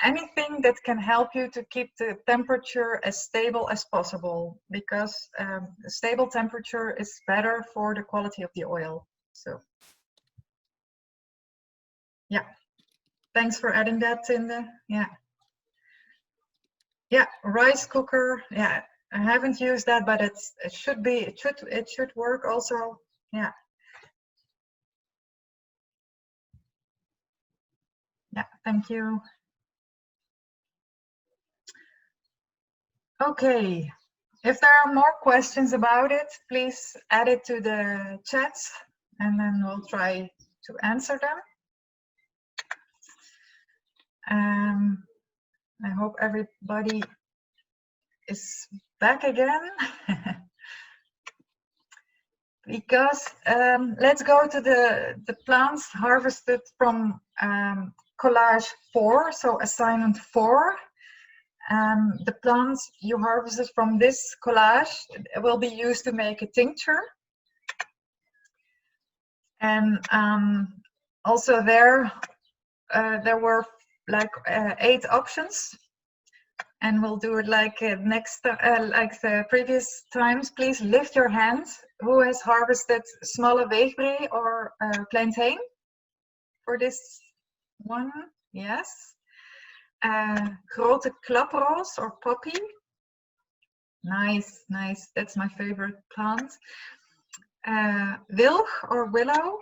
anything that can help you to keep the temperature as stable as possible, because a stable temperature is better for the quality of the oil. So yeah, thanks for adding that in the rice cooker. Yeah, I haven't used that, but it should work also. Yeah. Yeah, thank you. Okay, if there are more questions about it, please add it to the chat and then we'll try to answer them. I hope everybody is back again. Because let's go to the plants harvested from collage 4, so assignment 4. The plants you harvested from this collage will be used to make a tincture. And also there were like 8 options. And we'll do it like like the previous times. Please lift your hand. Who has harvested smalle weegbree or plantain for this one? Yes. Grote klaproos or poppy. Nice, nice. That's my favorite plant. Wilg or willow.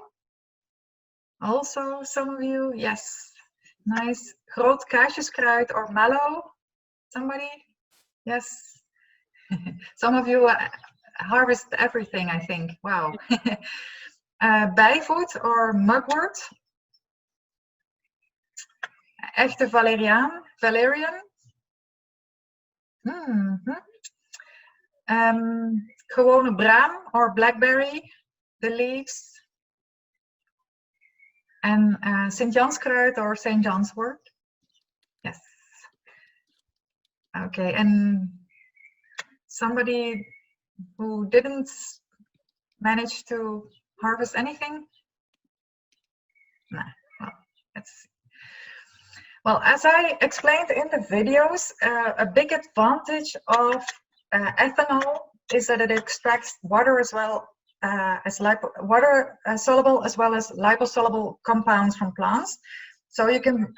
Also, some of you, yes. Nice. Groot kaarsjeskruid or mallow. Somebody? Yes. Some of you harvest everything, I think. Wow. Bijvoet or mugwort. Echte valerian. Gewone braam or blackberry, the leaves. And St. Janskruid or St. John's wort. Yes. Okay, and somebody who didn't manage to harvest anything? Nah, well, let's see. Well, as I explained in the videos, a big advantage of ethanol is that it extracts water as well as water soluble as well as liposoluble compounds from plants. So you can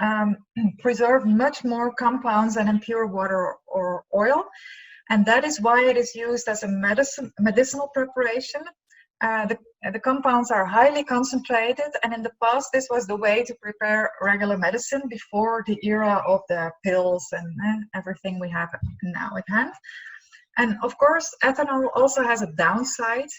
preserve much more compounds than in pure water or oil. And that is why it is used as a medicinal preparation. The compounds are highly concentrated, and in the past this was the way to prepare regular medicine before the era of the pills and everything we have now at hand. And of course, ethanol also has a downside.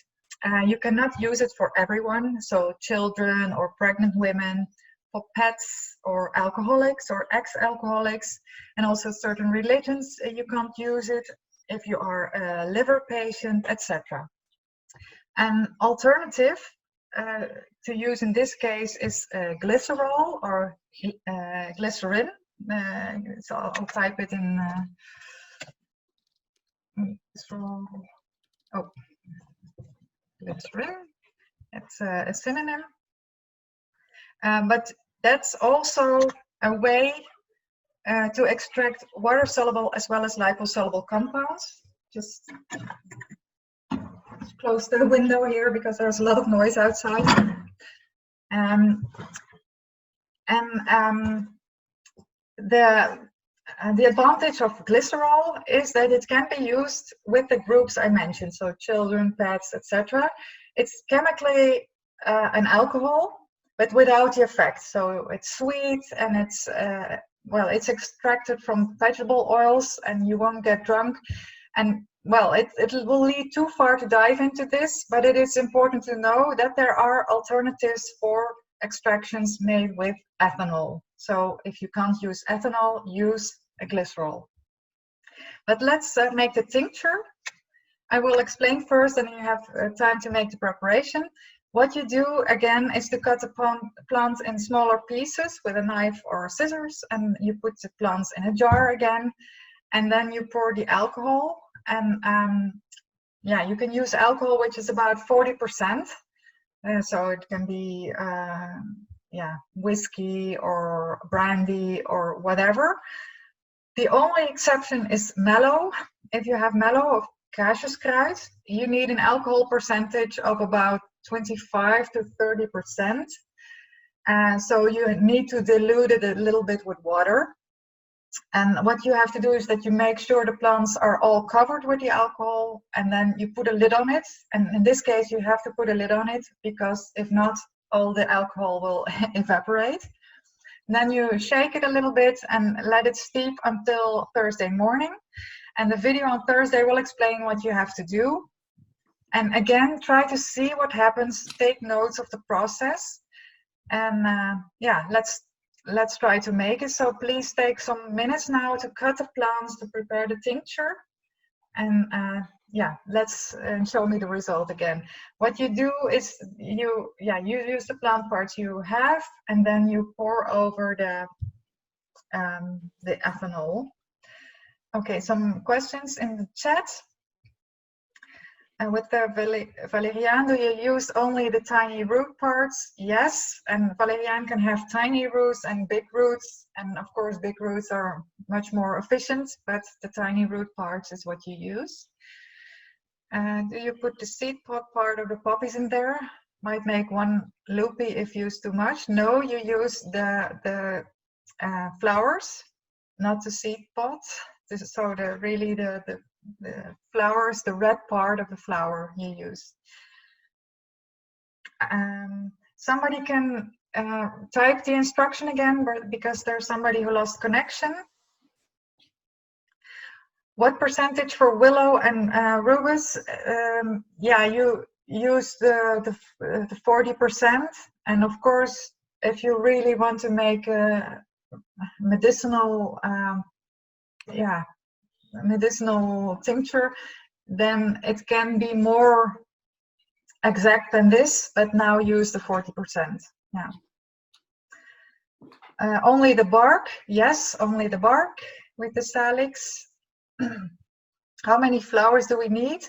You cannot use it for everyone, so children or pregnant women, for pets or alcoholics or ex-alcoholics, and also certain religions you can't use it if you are a liver patient, etc. An alternative to use in this case is glycerol or glycerin. So I'll type it in glycerol. Oh, glycerin. It's a synonym. But that's also a way to extract water-soluble as well as liposoluble compounds. Just close the window here because there's a lot of noise outside. The advantage of glycerol is that it can be used with the groups I mentioned, so children, pets, etc. It's chemically an alcohol, but without the effect. So it's sweet and it's well, it's extracted from vegetable oils, and you won't get drunk. And well, it will lead too far to dive into this, but it is important to know that there are alternatives for extractions made with ethanol. So if you can't use ethanol, use a glycerol. But let's make the tincture. I will explain first, and you have time to make the preparation. What you do again is to cut the plants in smaller pieces with a knife or scissors, and you put the plants in a jar again, and then you pour the alcohol. And yeah, you can use alcohol which is about 40%. So it can be yeah, whiskey or brandy or whatever. The only exception is mallow. If you have mallow of kaarsjeskruid, you need an alcohol percentage of about 25 to 30%. So you need to dilute it a little bit with water. And what you have to do is that you make sure the plants are all covered with the alcohol, and then you put a lid on it. And in this case, you have to put a lid on it because if not, all the alcohol will evaporate. And then you shake it a little bit and let it steep until Thursday morning. And the video on Thursday will explain what you have to do. And again, try to see what happens, take notes of the process. And yeah, let's let's try to make it. So please take some minutes now to cut the plants to prepare the tincture. And yeah, let's show me the result again. What you do is you use the plant parts you have, and then you pour over the ethanol. Okay, some questions in the chat. And with the valerian, do you use only the tiny root parts? Yes, and valerian can have tiny roots and big roots, and of course big roots are much more efficient, but the tiny root parts is what you use. Do you put the seed pod part of the poppies in there? Might make one loopy if used too much. No, you use the flowers, not the seed pods. So the flowers, the red part of the flower you use. Somebody can type the instruction again, because there's somebody who lost connection. What percentage for willow and rubus? Yeah, you use the 40%, and of course, if you really want to make a medicinal, medicinal tincture, then it can be more exact than this, but now use the 40%. Yeah. Only the bark? Yes, only the bark with the salix. How many flowers do we need?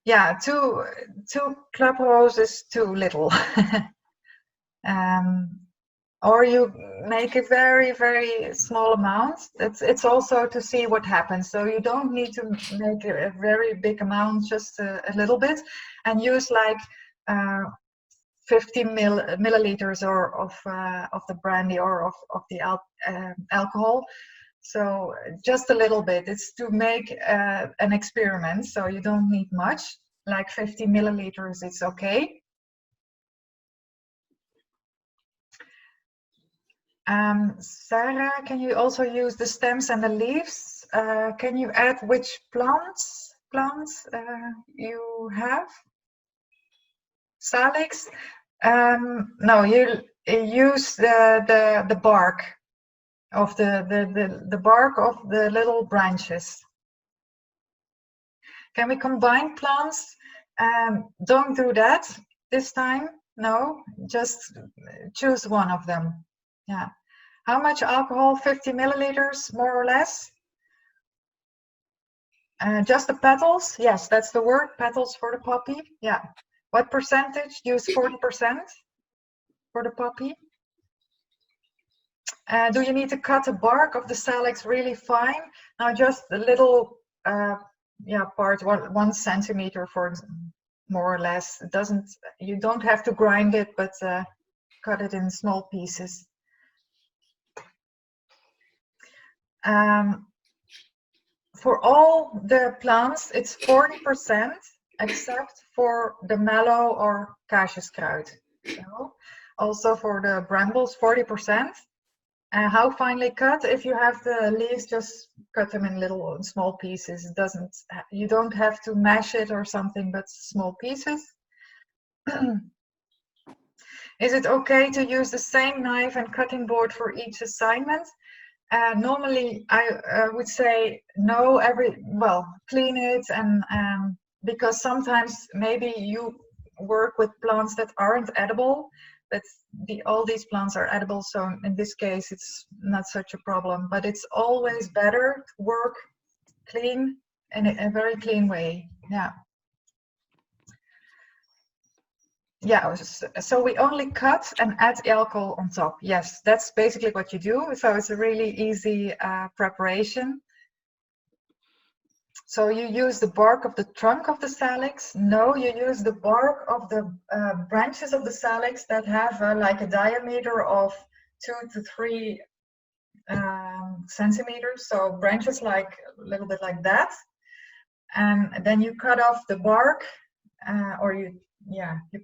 Yeah, two club roses, too little. Or you make a very, very small amount. It's also to see what happens. So you don't need to make a very big amount, just a little bit, and use like 50 milliliters or of the brandy or of the alcohol. So just a little bit. It's to make an experiment. So you don't need much. Like 50 milliliters, it's okay. Sarah, can you also use the stems and the leaves? Can you add which plants you have? Salix? No, you use the bark of the bark of the little branches. Can we combine plants? Don't do that this time. No, just choose one of them. Yeah. How much alcohol? 50 milliliters, more or less. Just the petals? Yes, that's the word, petals for the poppy. Yeah. What percentage? Use 40% for the poppy. Do you need to cut the bark of the salix really fine? Now just a little part, 1 centimeter for more or less. It doesn't, you don't have to grind it, but cut it in small pieces. For all the plants, it's 40%, except for the mallow or kaasjeskruid. So, also for the brambles, 40%. How finely cut? If you have the leaves, just cut them in little small pieces. It doesn't, you don't have to mash it or something, but small pieces. Is it okay to use the same knife and cutting board for each assignment? Normally, I would say no. Clean it, and because sometimes maybe you work with plants that aren't edible, but all these plants are edible. So in this case, it's not such a problem. But it's always better to work clean in a very clean way. Yeah. Yeah, so we only cut and add alcohol on top. Yes, that's basically what you do. So it's a really easy preparation. So you use the bark of the trunk of the salix? No, you use the bark of the branches of the salix that have like a diameter of 2 to 3 centimeters. So branches like a little bit like that. And then you cut off the bark, or you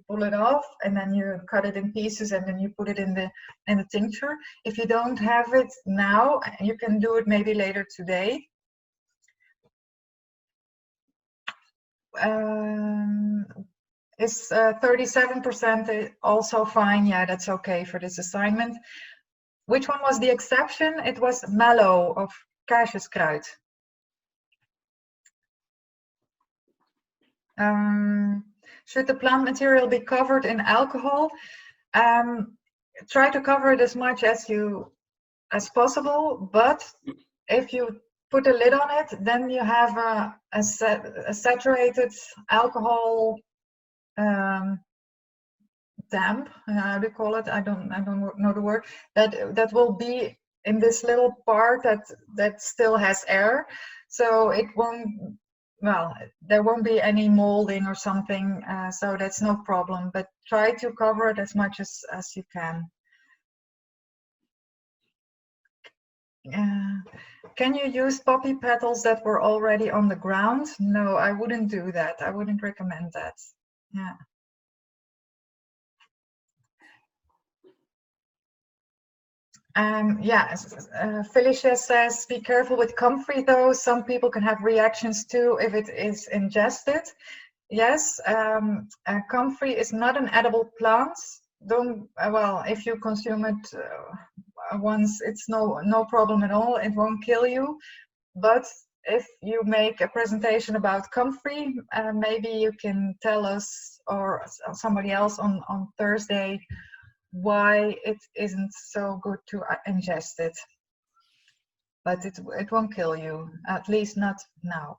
pull it off, and then you cut it in pieces, and then you put it in the tincture. If you don't have it now, you can do it maybe later today. Is 37% also fine? Yeah, that's okay for this assignment. Which one was the exception? It was mallow of kaarsjeskruid. Should the plant material be covered in alcohol? Try to cover it as much as possible, but if you put a lid on it, then you have a saturated alcohol damp. How do you call it? I don't know the word. That will be in this little part that still has air, so it won't. Well, there won't be any molding or something, so that's no problem. But try to cover it as much as you can. Can you use poppy petals that were already on the ground? No, I wouldn't do that. I wouldn't recommend that. Yeah. Felicia says, be careful with comfrey though. Some people can have reactions too if it is ingested. Yes, comfrey is not an edible plant. Don't, well, if you consume it once, it's no problem at all. It won't kill you. But if you make a presentation about comfrey, maybe you can tell us or somebody else on Thursday why it isn't so good to ingest it. But it won't kill you, at least not now.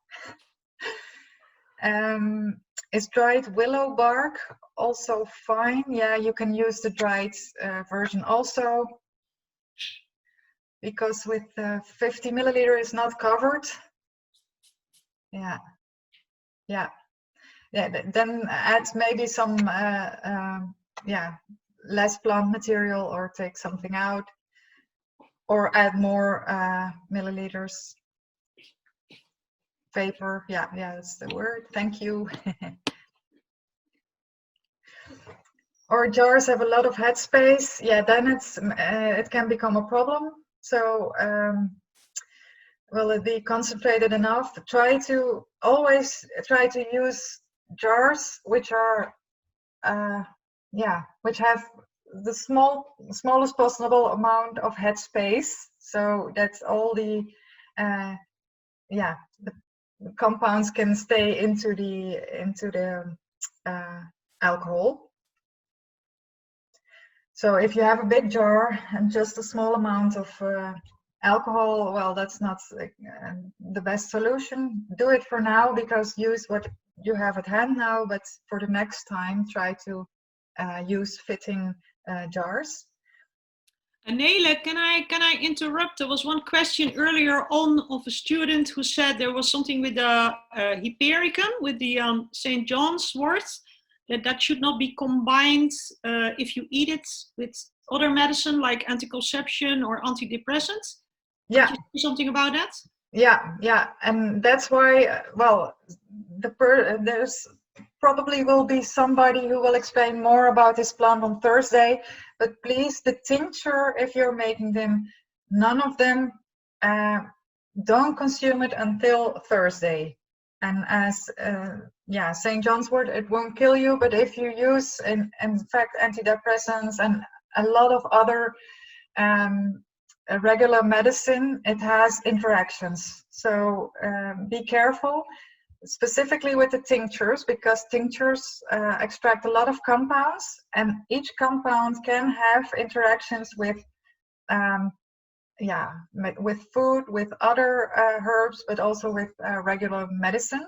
Is dried willow bark also fine? Yeah, you can use the dried version also, because with 50 milliliter is not covered. Yeah. Then add maybe some less plant material, or take something out, or add more milliliters. Vapor, yeah, that's the word. Thank you. Or jars have a lot of headspace. Yeah, then it can become a problem. So will it be concentrated enough? Always try to use jars which are which have the smallest possible amount of headspace, so that all the compounds can stay into the alcohol. So if you have a big jar and just a small amount of alcohol, well, that's not the best solution. Do it for now, because use what you have at hand now, but for the next time, try to use fitting jars. Nele, can I interrupt? There was one question earlier on of a student who said there was something with the hypericum, with the St. John's wort, that should not be combined if you eat it with other medicine like anticonception or antidepressants. Yeah. Could you say something about that? Yeah, and that's why, well, there's probably will be somebody who will explain more about this plant on Thursday, but please, the tincture, if you're making them, none of them, don't consume it until Thursday. And as St. John's wort, it won't kill you, but if you use in fact antidepressants and a lot of other regular medicine, it has interactions. So be careful, specifically with the tinctures, because tinctures extract a lot of compounds, and each compound can have interactions with with food, with other herbs, but also with regular medicine.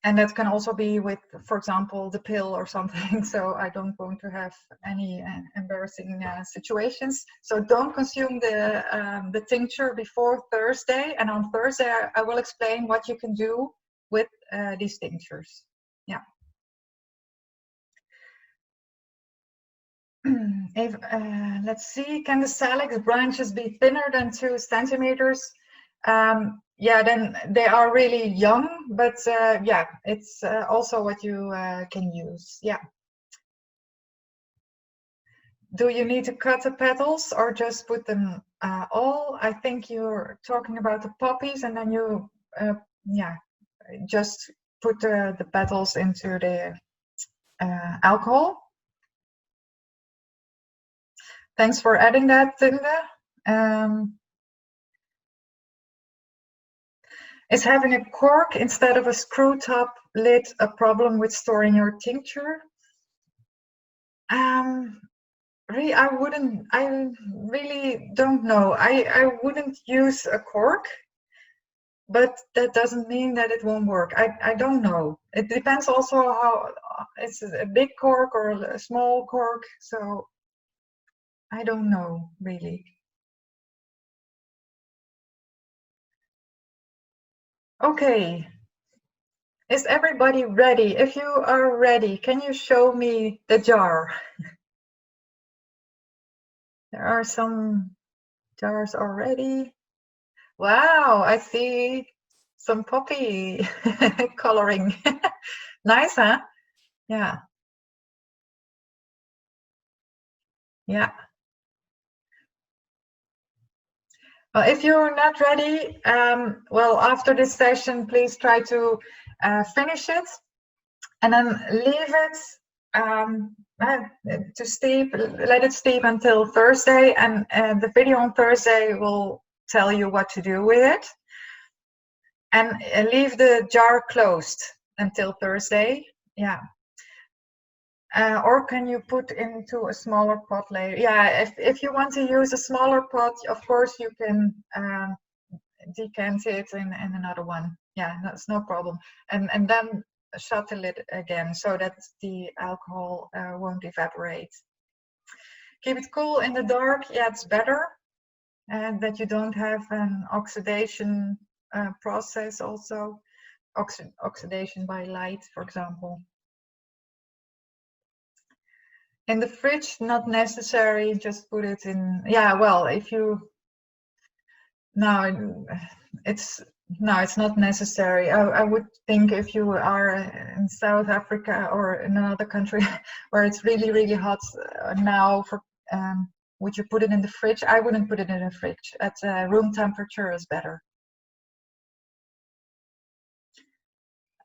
And that can also be with, for example, the pill or something. So I don't want to have any embarrassing situations. So don't consume the tincture before Thursday. And on Thursday, I will explain what you can do with these tinctures. Yeah. If, let's see, can the salix branches be thinner than 2 centimeters? Yeah, then they are really young, but yeah, it's also what you can use. Yeah. Do you need to cut the petals or just put them all? I think you're talking about the poppies, and then you, just put the petals into the alcohol. Thanks for adding that, Tinde. Is having a cork instead of a screw top lid a problem with storing your tincture? Really, I really don't know. I wouldn't use a cork, but that doesn't mean that it won't work. I don't know. It depends also how it's a big cork or a small cork. So I don't know really. Okay. Is everybody ready? If you are ready, can you show me the jar? There are some jars already. Wow, I see some poppy coloring. Nice, huh? Yeah. Yeah. Well, if you're not ready, well, after this session, please try to finish it and then leave it to steep, let it steep until Thursday, and the video on Thursday will tell you what to do with it. And leave the jar closed until Thursday. Yeah. Or can you put into a smaller pot later? Yeah, if you want to use a smaller pot, of course you can decant it in another one. Yeah, that's no problem. And then shut the lid again so that the alcohol won't evaporate. Keep it cool in the dark. Yeah, it's better, and that you don't have an oxidation process also. Oxidation by light, for example. In the fridge, not necessary, just put it in. Yeah, well, if you it's not necessary. I would think if you are in South Africa or in another country where it's really, really hot now, would you put it in the fridge? I wouldn't put it in the fridge. At room temperature is better.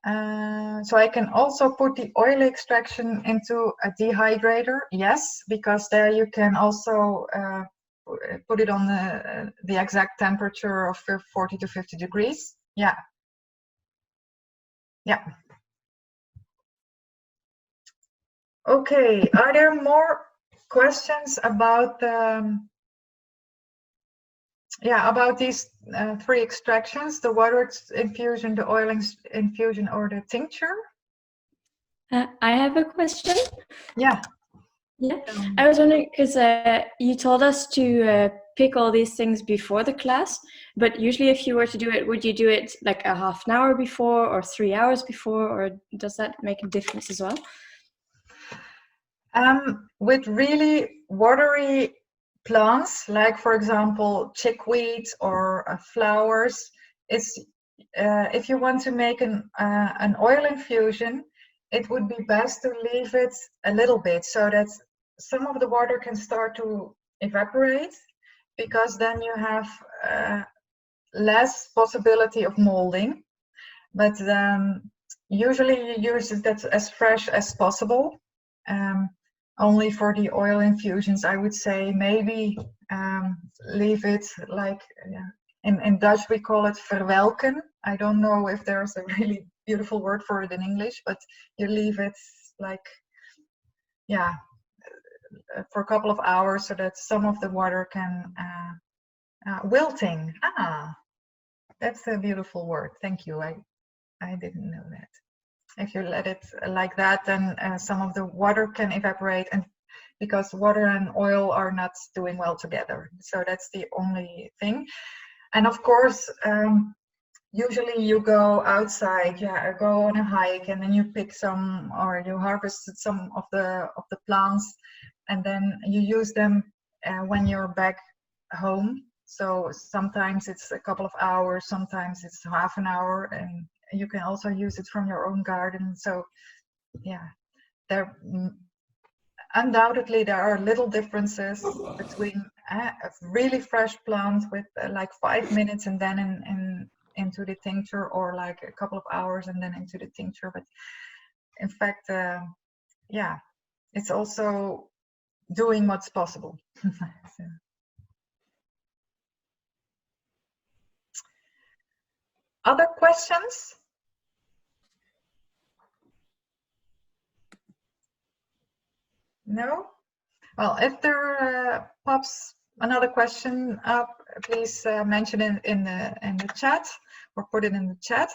So I can also put the oil extraction into a dehydrator, yes, because there you can also put it on the exact temperature of 40 to 50 degrees. Yeah. Yeah. Okay, are there more questions about about these 3 extractions, the water infusion, the oil infusion, or the tincture? I have a question. Yeah. Yeah, I was wondering because you told us to pick all these things before the class, but usually if you were to do it, would you do it like a half an hour before or 3 hours before, or does that make a difference as well? With really watery plants, like for example chickweed or flowers, it's if you want to make an oil infusion, it would be best to leave it a little bit so that some of the water can start to evaporate, because then you have less possibility of molding. But usually you use it as fresh as possible. Only for the oil infusions, I would say maybe leave it like, in Dutch we call it verwelken. I don't know if there's a really beautiful word for it in English, but you leave it like, yeah, for a couple of hours so that some of the water can, wilting. That's a beautiful word. Thank you. I didn't know that. If you let it like that, then some of the water can evaporate, and because water and oil are not doing well together. So that's the only thing. And of course, usually you go outside, go on a hike, and then you pick some, or you harvest some of the plants, and then you use them when you're back home. So sometimes it's a couple of hours, sometimes it's half an hour, and you can also use it from your own garden. So yeah, undoubtedly there are little differences between a really fresh plant with like 5 minutes and then in into the tincture, or like a couple of hours and then into the tincture. But in fact, yeah, it's also doing what's possible. So. Other questions? No? Well, if there pops another question up, please mention it in the chat or put it in the chat.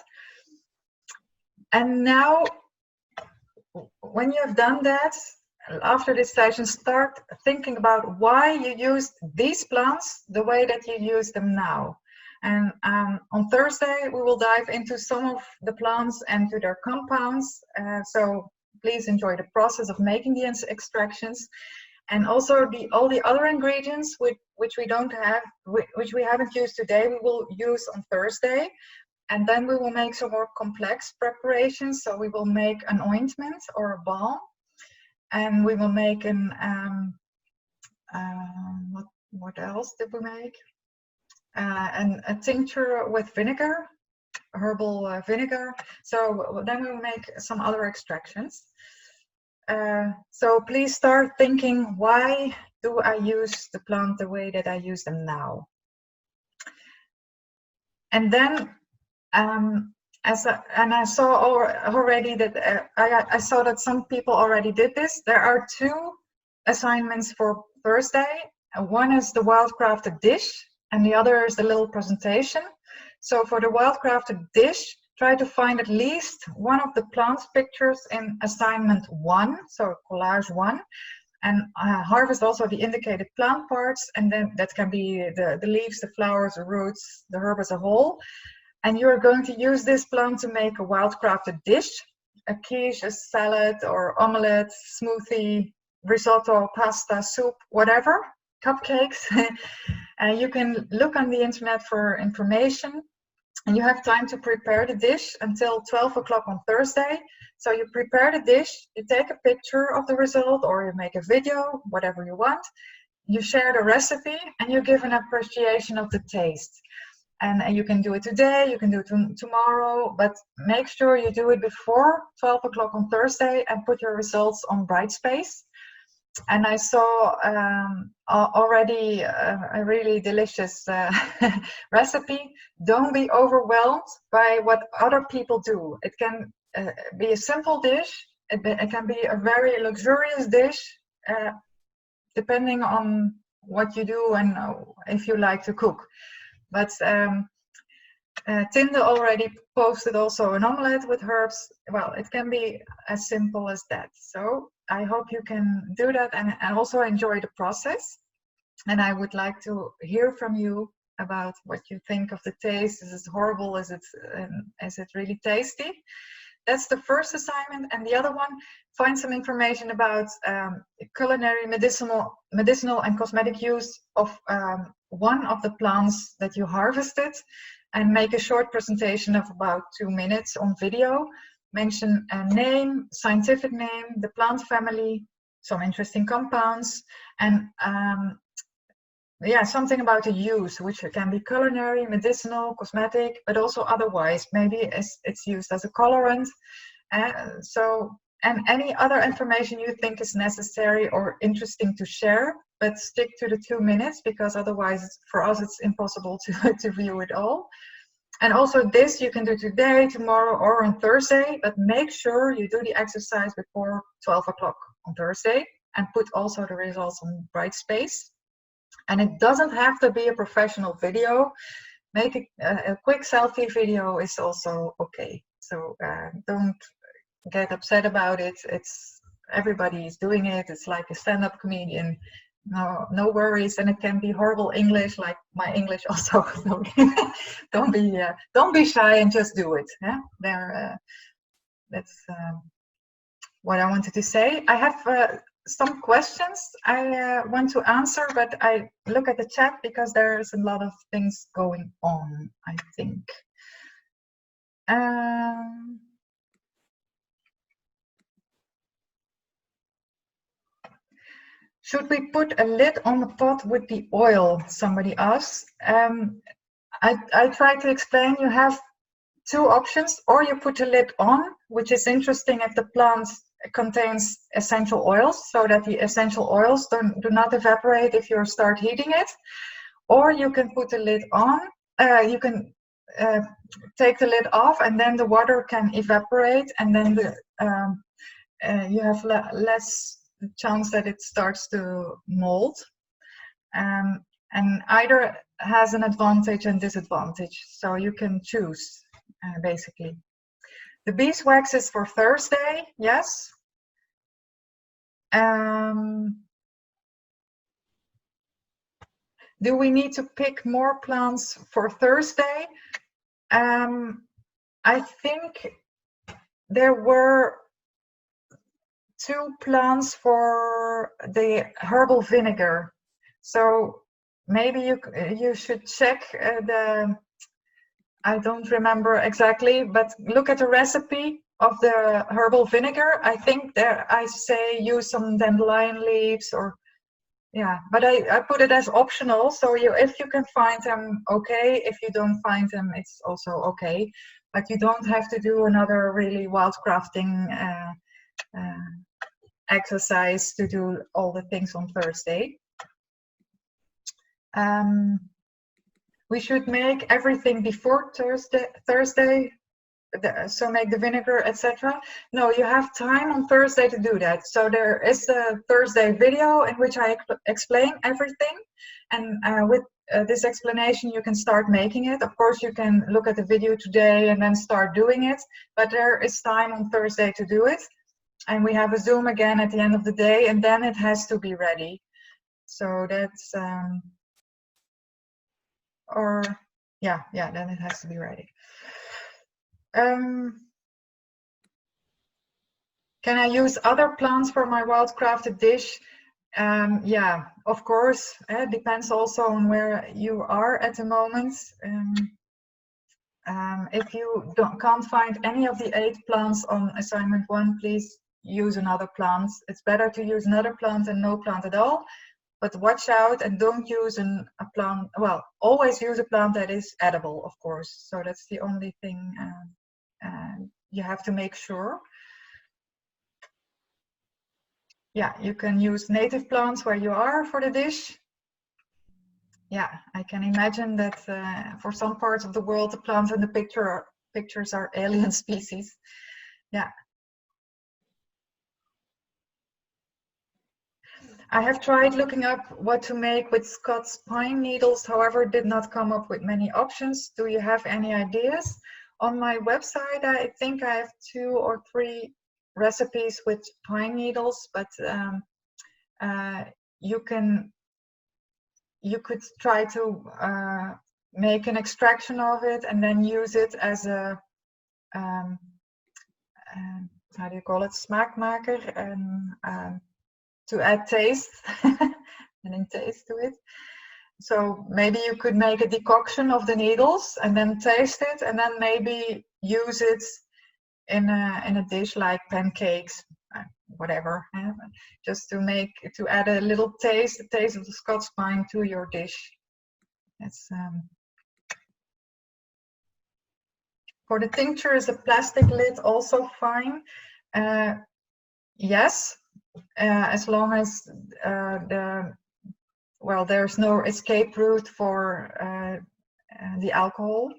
And now, when you have done that, after this session, start thinking about why you used these plants the way that you use them now. And on Thursday, we will dive into some of the plants and to their compounds. So please enjoy the process of making the extractions. And also all the other ingredients which we don't have, which we haven't used today, we will use on Thursday. And then we will make some more complex preparations. So we will make an ointment or a balm. And we will make an, what else did we make? And a tincture with vinegar, herbal vinegar. So then we will make some other extractions. So please start thinking, why do I use the plant the way that I use them now? And then, I saw already that I saw that some people already did this. There are 2 assignments for Thursday. One is the wildcrafted dish, and the other is the little presentation. So for the wildcrafted dish, try to find at least one of the plant pictures in assignment 1, so collage 1, and harvest also the indicated plant parts, and then that can be the leaves, the flowers, the roots, the herb as a whole. And you're going to use this plant to make a wildcrafted dish, a quiche, a salad, or omelette, smoothie, risotto, pasta, soup, whatever, cupcakes. You can look on the internet for information. And you have time to prepare the dish until 12 o'clock on Thursday. So you prepare the dish, you take a picture of the result, or you make a video, whatever you want. You share the recipe, and you give an appreciation of the taste. And you can do it today, you can do it tomorrow, but make sure you do it before 12 o'clock on Thursday and put your results on Brightspace. And I saw already a really delicious recipe. Don't be overwhelmed by what other people do. It can be a simple dish. It can be a very luxurious dish, depending on what you do and if you like to cook. But Tinde already posted also an omelette with herbs. Well, it can be as simple as that. So I hope you can do that and also enjoy the process. And I would like to hear from you about what you think of the taste. Is it horrible? Is it really tasty? That's the first assignment. And the other one, find some information about culinary, medicinal and cosmetic use of one of the plants that you harvested, and make a short presentation of about 2 minutes on video. Mention a name, scientific name, the plant family, some interesting compounds, and yeah, something about the use, which can be culinary, medicinal, cosmetic, but also otherwise. Maybe it's used as a colorant. And any other information you think is necessary or interesting to share, but stick to the 2 minutes, because otherwise for us it's impossible to view it all. And also this you can do today, tomorrow, or on Thursday, but make sure you do the exercise before 12 o'clock on Thursday, and put also the results on Brightspace. And it doesn't have to be a professional video. Make a quick selfie video is also okay. So don't get upset about it. Everybody is doing it. It's like a stand-up comedian. No worries. And it can be horrible English, like my English also. Don't be shy and just do it. Yeah? That's what I wanted to say. I have some questions I want to answer, but I look at the chat because there's a lot of things going on, I think. Should we put a lid on the pot with the oil? Somebody asks. I try to explain. You have two options, or you put the lid on, which is interesting if the plant contains essential oils, so that the essential oils do not evaporate if you start heating it. Or you can put the lid on, you can take the lid off, and then the water can evaporate, and then you have less chance that it starts to mold. And either has an advantage and disadvantage, so you can choose, basically. The beeswax is for Thursday, yes. Do we need to pick more plants for Thursday? I think there were 2 plants for the herbal vinegar. So maybe you should check I don't remember exactly, but look at the recipe of the herbal vinegar. I think there I say use some dandelion leaves, or yeah, but I put it as optional. So if you can find them, okay. If you don't find them, it's also okay. But you don't have to do another really wildcrafting exercise to do all the things on Thursday. We should make everything before Thursday, so make the vinegar, etc. No, you have time on Thursday to do that. So there is a Thursday video in which I explain everything, and with this explanation you can start making it. Of course you can look at the video today and then start doing it, but there is time on Thursday to do it. And we have a Zoom again at the end of the day, and then it has to be ready. So that's then it has to be ready. Can I use other plants for my wildcrafted dish? Yeah, of course. It depends also on where you are at the moment. If you can't find any of the 8 plants on assignment 1, please use another plant. It's better to use another plant than no plant at all. But watch out and don't use a plant. Well, always use a plant that is edible, of course. So that's the only thing you have to make sure. Yeah, you can use native plants where you are for the dish. Yeah, I can imagine that for some parts of the world, the plants in the pictures are alien species. Yeah. I have tried looking up what to make with Scots pine needles, however, did not come up with many options. Do you have any ideas? On my website, I think I have 2 or 3 recipes with pine needles, but you could try to make an extraction of it and then use it as a how do you call it, smaakmaker, and to add taste and taste to it. So maybe you could make a decoction of the needles and then taste it, and then maybe use it in a dish like pancakes, whatever, just to add a little taste, the taste of the Scots pine to your dish. That's for the tincture. Is a plastic lid also fine? Yes, as long as there's no escape route for the alcohol.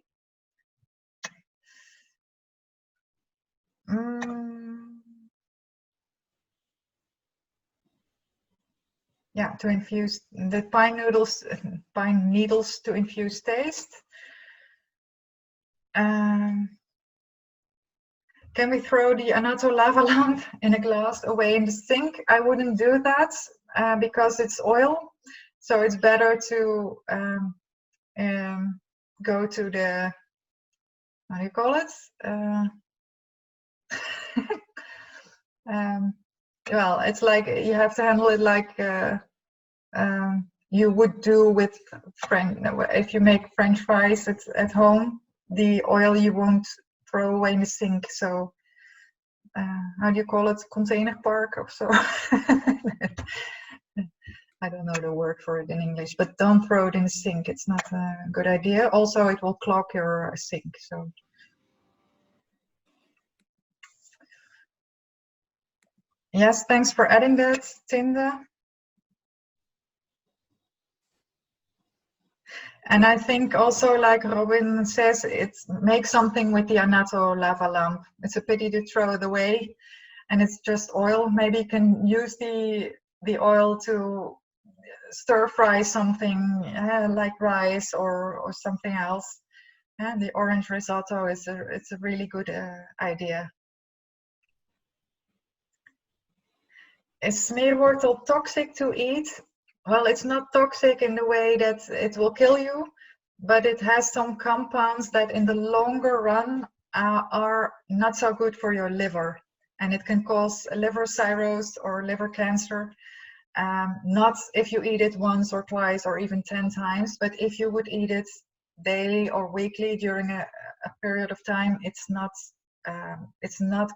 Yeah, to infuse the pine needles to infuse taste. Can we throw the Anato lava lamp in a glass away in the sink? I wouldn't do that because it's oil. So it's better to go to the, how do you call it? Well, it's like you have to handle it like you would do with if you make French fries at home. The oil you won't throw away in the sink. So how do you call it? Container park or so. I don't know the word for it in English, but don't throw it in the sink. It's not a good idea. Also, it will clog your sink. So. Yes, thanks for adding that, Tinda. And I think also, like Robin says, make something with the Anato lava lamp. It's a pity to throw it away, and it's just oil. Maybe you can use the oil to stir fry something like rice or something else. And the orange risotto it's a really good idea. Is smearwortel toxic to eat? Well, it's not toxic in the way that it will kill you, but it has some compounds that in the longer run are not so good for your liver. And it can cause liver cirrhosis or liver cancer. Not if you eat it once or twice or even 10 times, but if you would eat it daily or weekly during a period of time, it's not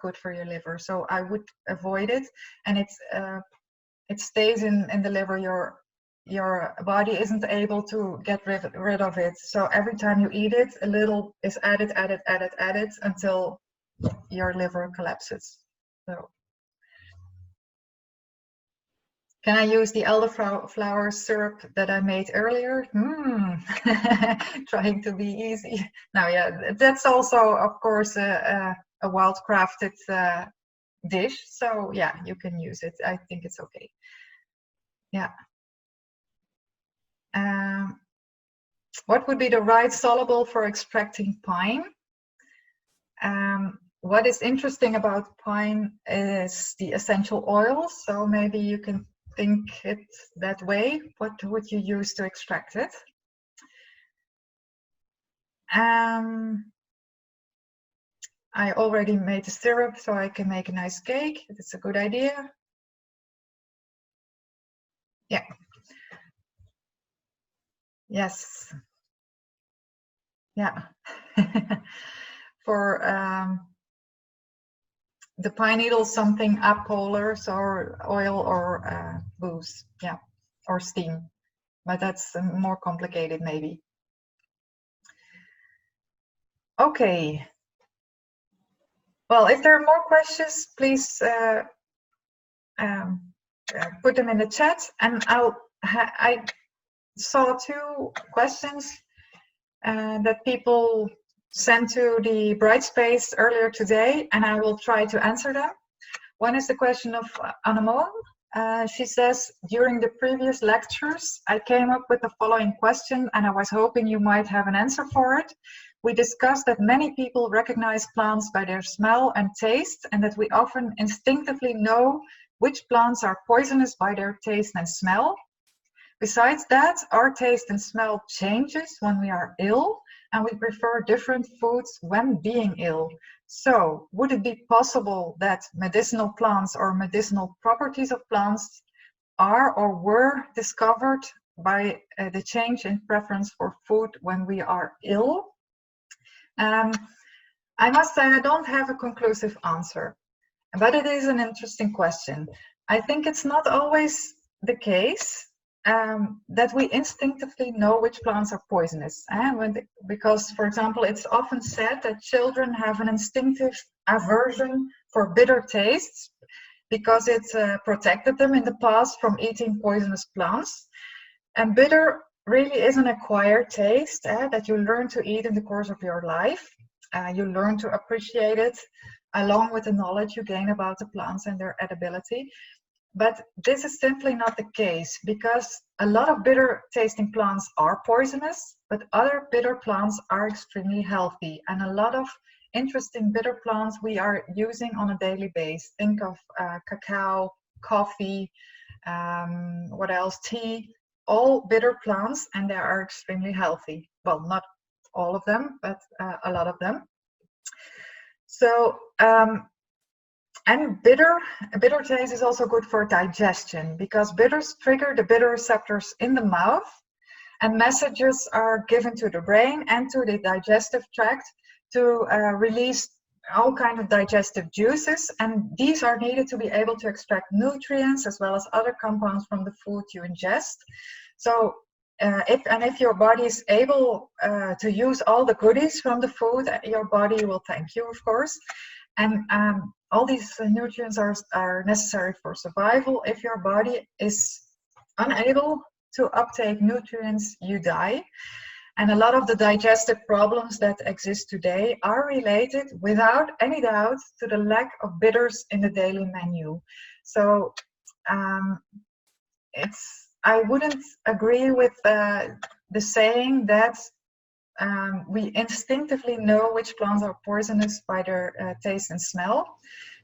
good for your liver. So I would avoid it, and it stays in the liver. Your body isn't able to get rid of it. So every time you eat it, a little is added until your liver collapses. So can I use the elderflower syrup that I made earlier? Trying to be easy. Now, yeah, that's also, of course, a wild crafted dish. So yeah, you can use it. I think it's okay. Yeah. What would be the right soluble for extracting pine? What is interesting about pine is the essential oils. So maybe you can think it that way. What would you use to extract it? I already made the syrup, so I can make a nice cake. It's a good idea. Yeah. Yes. Yeah. For the pine needle, something apolar, so oil or booze, yeah, or steam. But that's more complicated, maybe. Okay. Well, if there are more questions, please put them in the chat. And I saw 2 questions that people sent to the Brightspace earlier today, and I will try to answer them. One is the question of Annemone. She says, during the previous lectures, I came up with the following question, and I was hoping you might have an answer for it. We discussed that many people recognize plants by their smell and taste, and that we often instinctively know which plants are poisonous by their taste and smell. Besides that, our taste and smell changes when we are ill, and we prefer different foods when being ill. So, would it be possible that medicinal plants or medicinal properties of plants are or were discovered by the change in preference for food when we are ill? I must say I don't have a conclusive answer, but it is an interesting question. I think it's not always the case that we instinctively know which plants are poisonous. Because, for example, it's often said that children have an instinctive aversion for bitter tastes because it protected them in the past from eating poisonous plants. And bitter really is an acquired taste that you learn to eat in the course of your life. You learn to appreciate it along with the knowledge you gain about the plants and their edibility. But this is simply not the case, because a lot of bitter tasting plants are poisonous, but other bitter plants are extremely healthy. And a lot of interesting bitter plants we are using on a daily basis. Think of cacao, coffee, what else? Tea, all bitter plants, and they are extremely healthy. Well, not all of them, but a lot of them. So, and bitter taste is also good for digestion, because bitters trigger the bitter receptors in the mouth, and messages are given to the brain and to the digestive tract to release all kind of digestive juices, and these are needed to be able to extract nutrients as well as other compounds from the food you ingest. So if your body is able to use all the goodies from the food, your body will thank you, of course. And all these nutrients are necessary for survival. If your body is unable to uptake nutrients, you die. And a lot of the digestive problems that exist today are related, without any doubt, to the lack of bitters in the daily menu. So I wouldn't agree with the saying that we instinctively know which plants are poisonous by their taste and smell,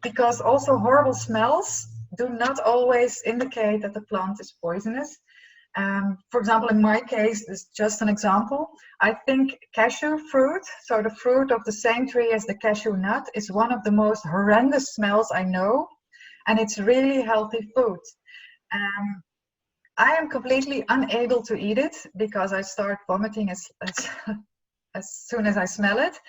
because also horrible smells do not always indicate that the plant is poisonous. For example, in my case, this is just an example. I think cashew fruit, so the fruit of the same tree as the cashew nut, is one of the most horrendous smells I know, and it's really healthy food. I am completely unable to eat it because I start vomiting as soon as I smell it.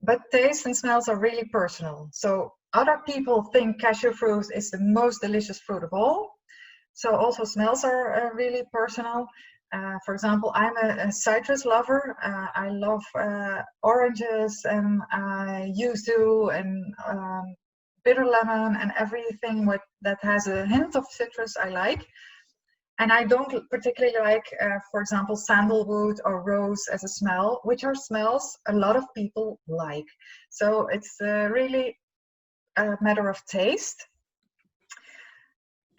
But taste and smells are really personal. So other people think cashew fruit is the most delicious fruit of all. So also smells are really personal. For example, I'm a citrus lover. I love oranges and yuzu and bitter lemon and everything that has a hint of citrus I like. And I don't particularly like, for example, sandalwood or rose as a smell, which are smells a lot of people like. So it's really a matter of taste.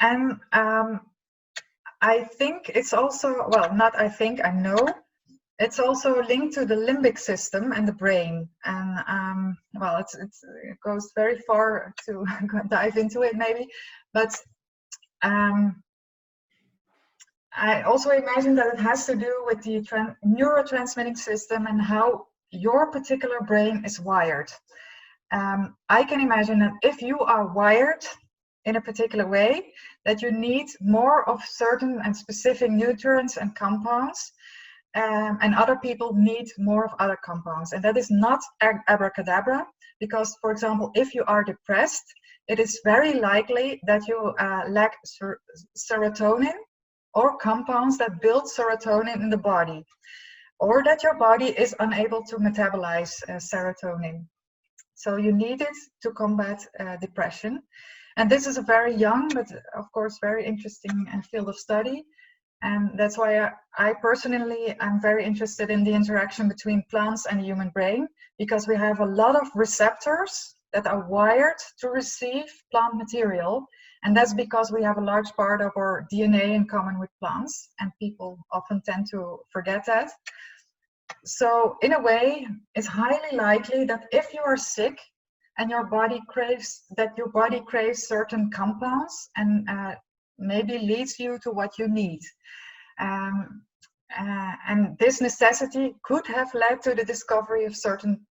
And I think it's also, well, not I think, I know, it's also linked to the limbic system and the brain. And well, it goes very far to dive into it maybe, but I also imagine that it has to do with the neurotransmitting system and how your particular brain is wired. I can imagine that if you are wired in a particular way, that you need more of certain and specific nutrients and compounds, and other people need more of other compounds. And that is not abracadabra, because, for example, if you are depressed, it is very likely that you lack serotonin or compounds that build serotonin in the body, or that your body is unable to metabolize serotonin. So you need it to combat depression. And this is a very young, but of course very interesting field of study. And that's why I personally am very interested in the interaction between plants and the human brain, because we have a lot of receptors that are wired to receive plant material. And that's because we have a large part of our DNA in common with plants, and people often tend to forget that. So in a way, it's highly likely that if you are sick and your body craves certain compounds, and maybe leads you to what you need. And this necessity could have led to the discovery of certain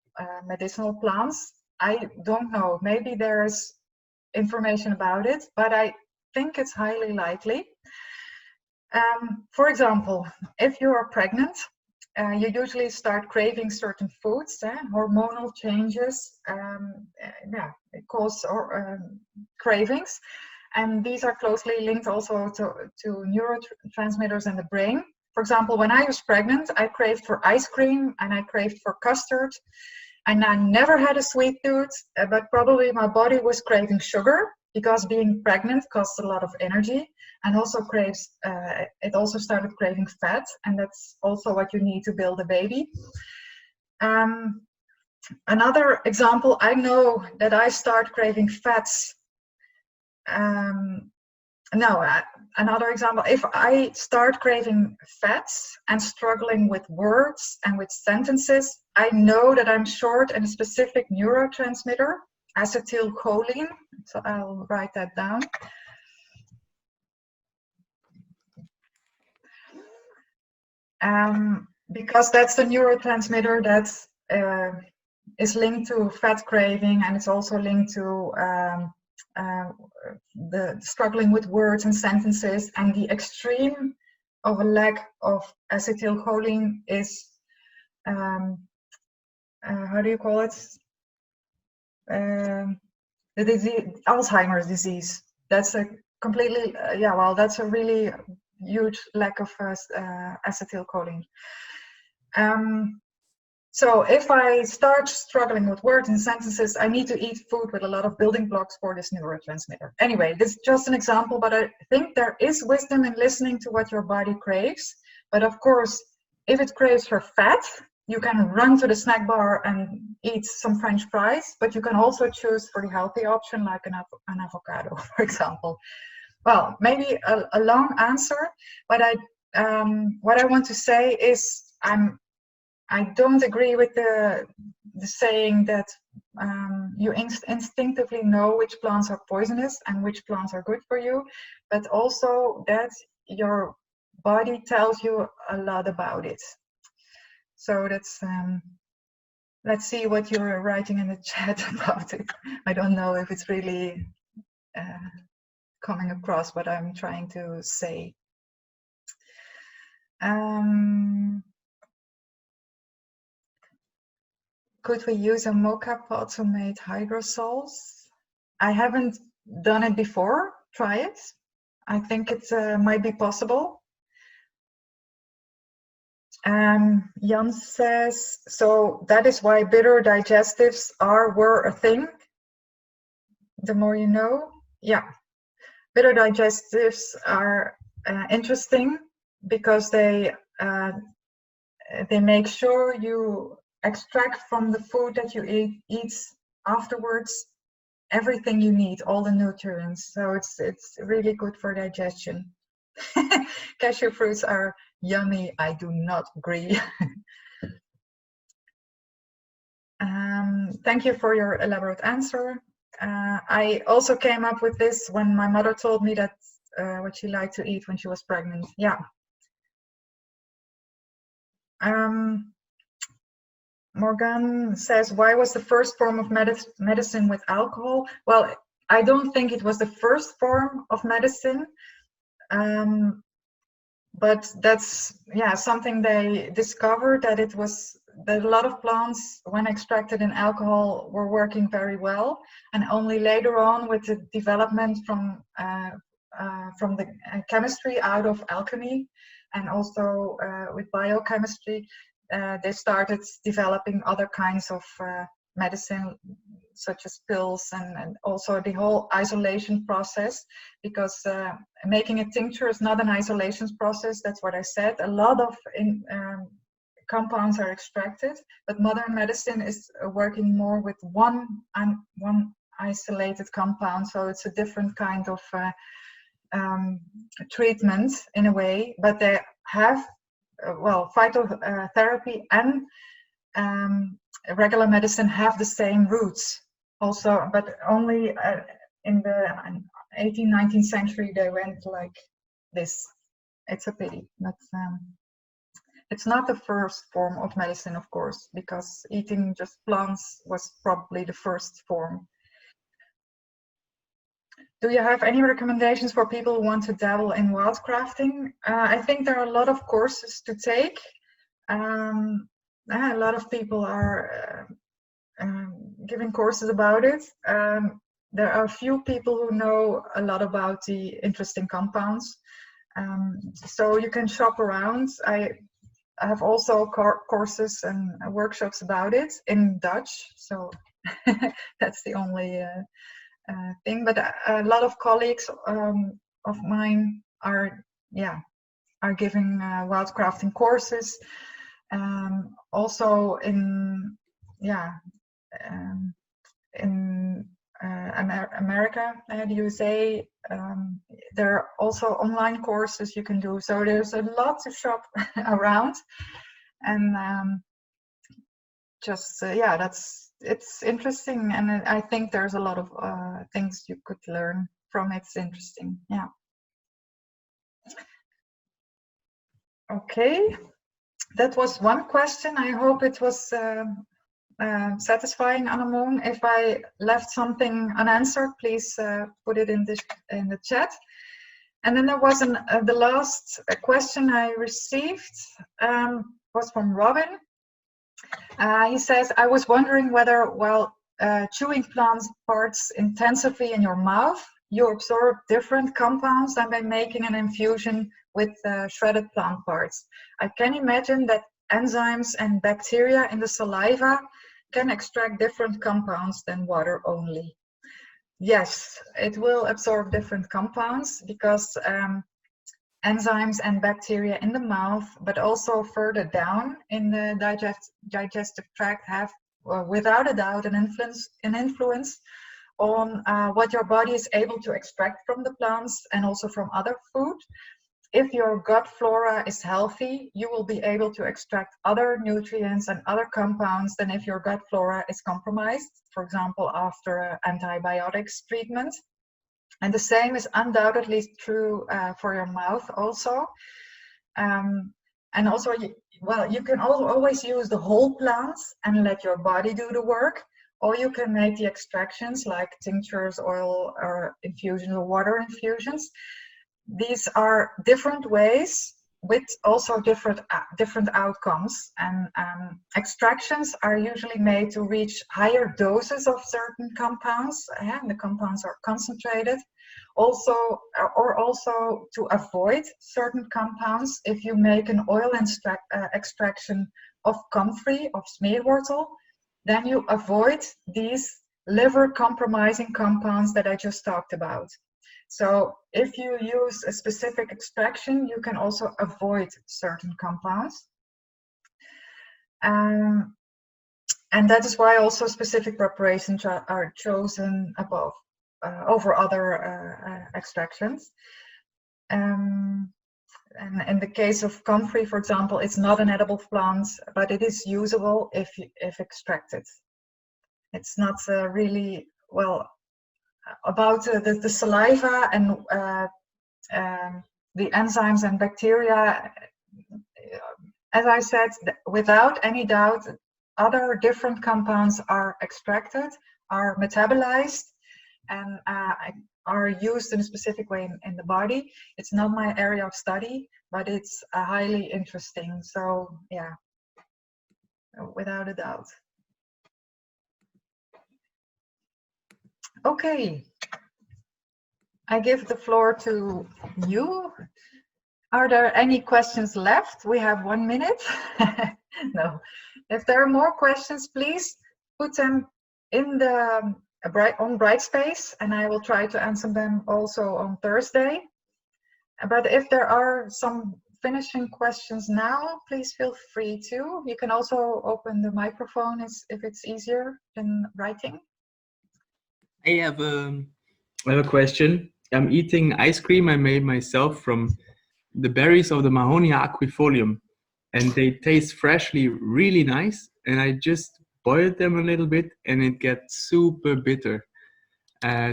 medicinal plants. I don't know, maybe there's information about it, but I think it's highly likely. For example, if you are pregnant, you usually start craving certain foods. Hormonal changes cause cravings, and these are closely linked also to neurotransmitters in the brain. For example, when I was pregnant, I craved for ice cream and I craved for custard, and I never had a sweet tooth, but probably my body was craving sugar, because being pregnant costs a lot of energy, and also craves, it also started craving fat, and that's also what you need to build a baby. Another example, I know that I start craving fats. Another example, if I start craving fats and struggling with words and with sentences, I know that I'm short in a specific neurotransmitter, acetylcholine. So I'll write that down. Because that's the neurotransmitter that is linked to fat craving, and it's also linked to the struggling with words and sentences. And the extreme of a lack of acetylcholine is, how do you call it? the disease, Alzheimer's disease. That's a completely, that's a really huge lack of acetylcholine. So if I start struggling with words and sentences, I need to eat food with a lot of building blocks for this neurotransmitter. Anyway, this is just an example, but I think there is wisdom in listening to what your body craves. But of course, if it craves for fat, you can run to the snack bar and eat some French fries, but you can also choose for the healthy option, like an avocado, for example. Well, maybe a long answer, but what I want to say is I don't agree with the saying that you instinctively know which plants are poisonous and which plants are good for you, but also that your body tells you a lot about it. So that's, let's see what you're writing in the chat about it. I don't know if it's really coming across what I'm trying to say. Could we use a mocha pot to make hydrosols? I haven't done it before. Try it. I think it might be possible. Jan says, so that is why bitter digestives were a thing. The more you know. Yeah. Bitter digestives are interesting because they make sure you extract from the food that you eat afterwards everything you need, all the nutrients. So it's really good for digestion. Cashew fruits are yummy. I do not agree. Thank you for your elaborate answer. I also came up with this when my mother told me that what she liked to eat when she was pregnant. Yeah. Morgan says, why was the first form of medicine with alcohol? Well, I don't think it was the first form of medicine, but that's something they discovered, that that a lot of plants, when extracted in alcohol, were working very well, and only later on, with the development from the chemistry out of alchemy, and also with biochemistry, they started developing other kinds of medicine, such as pills, and also the whole isolation process, because making a tincture is not an isolation process. That's what I said. A lot of compounds are extracted, but modern medicine is working more with one isolated compound, so it's a different kind of treatment in a way, but they have phytotherapy and regular medicine have the same roots also, but only in the 18th, 19th century they went like this. It's a pity, but it's not the first form of medicine, of course, because eating just plants was probably the first form. Do you have any recommendations for people who want to dabble in wildcrafting? I think there are a lot of courses to take. A lot of people are giving courses about it. There are a few people who know a lot about the interesting compounds. So you can shop around. I have also courses and workshops about it in Dutch. So that's the only thing. But a lot of colleagues of mine are giving wildcrafting courses. Also in America and the USA, there are also online courses you can do. So there's a lot to shop around, and it's interesting, and I think there's a lot of things you could learn from it. It's interesting. Yeah. Okay, that was one question. I hope it was satisfying, Annemon. If I left something unanswered, please put it in the chat. And then there was the last question I received was from Robin. He says, I was wondering whether, while chewing plant parts intensively in your mouth, you absorb different compounds than by making an infusion with shredded plant parts. I can imagine that enzymes and bacteria in the saliva can extract different compounds than water only. Yes, it will absorb different compounds because enzymes and bacteria in the mouth, but also further down in the digestive tract have, without a doubt, an influence on what your body is able to extract from the plants and also from other food. If your gut flora is healthy, you will be able to extract other nutrients and other compounds than if your gut flora is compromised, for example, after antibiotics treatment. And the same is undoubtedly true for your mouth also. And also, you can always use the whole plants and let your body do the work, or you can make the extractions like tinctures, oil, or infusions, or water infusions. These are different ways with also different outcomes. And extractions are usually made to reach higher doses of certain compounds, and the compounds are concentrated. Also to avoid certain compounds. If you make an oil extraction of comfrey, of smearwortel, then you avoid these liver compromising compounds that I just talked about. So if you use a specific extraction, you can also avoid certain compounds. And that is why also specific preparations are chosen over other extractions. And in the case of comfrey, for example, it's not an edible plant, but it is usable if extracted. It's not really, well, about the saliva and the enzymes and bacteria. As I said, without any doubt, other different compounds are extracted, are metabolized, and are used in a specific way in the body. It's not my area of study, but it's highly interesting. So yeah, without a doubt. Okay, I give the floor to you. Are there any questions left? We have 1 minute. No. If there are more questions, please put them in the on Brightspace, and I will try to answer them also on Thursday. But if there are some finishing questions now, please feel free to. You can also open the microphone if it's easier than writing. I have a question. I'm eating ice cream I made myself from the berries of the Mahonia aquifolium, and they taste freshly really nice, and I just boiled them a little bit and it gets super bitter.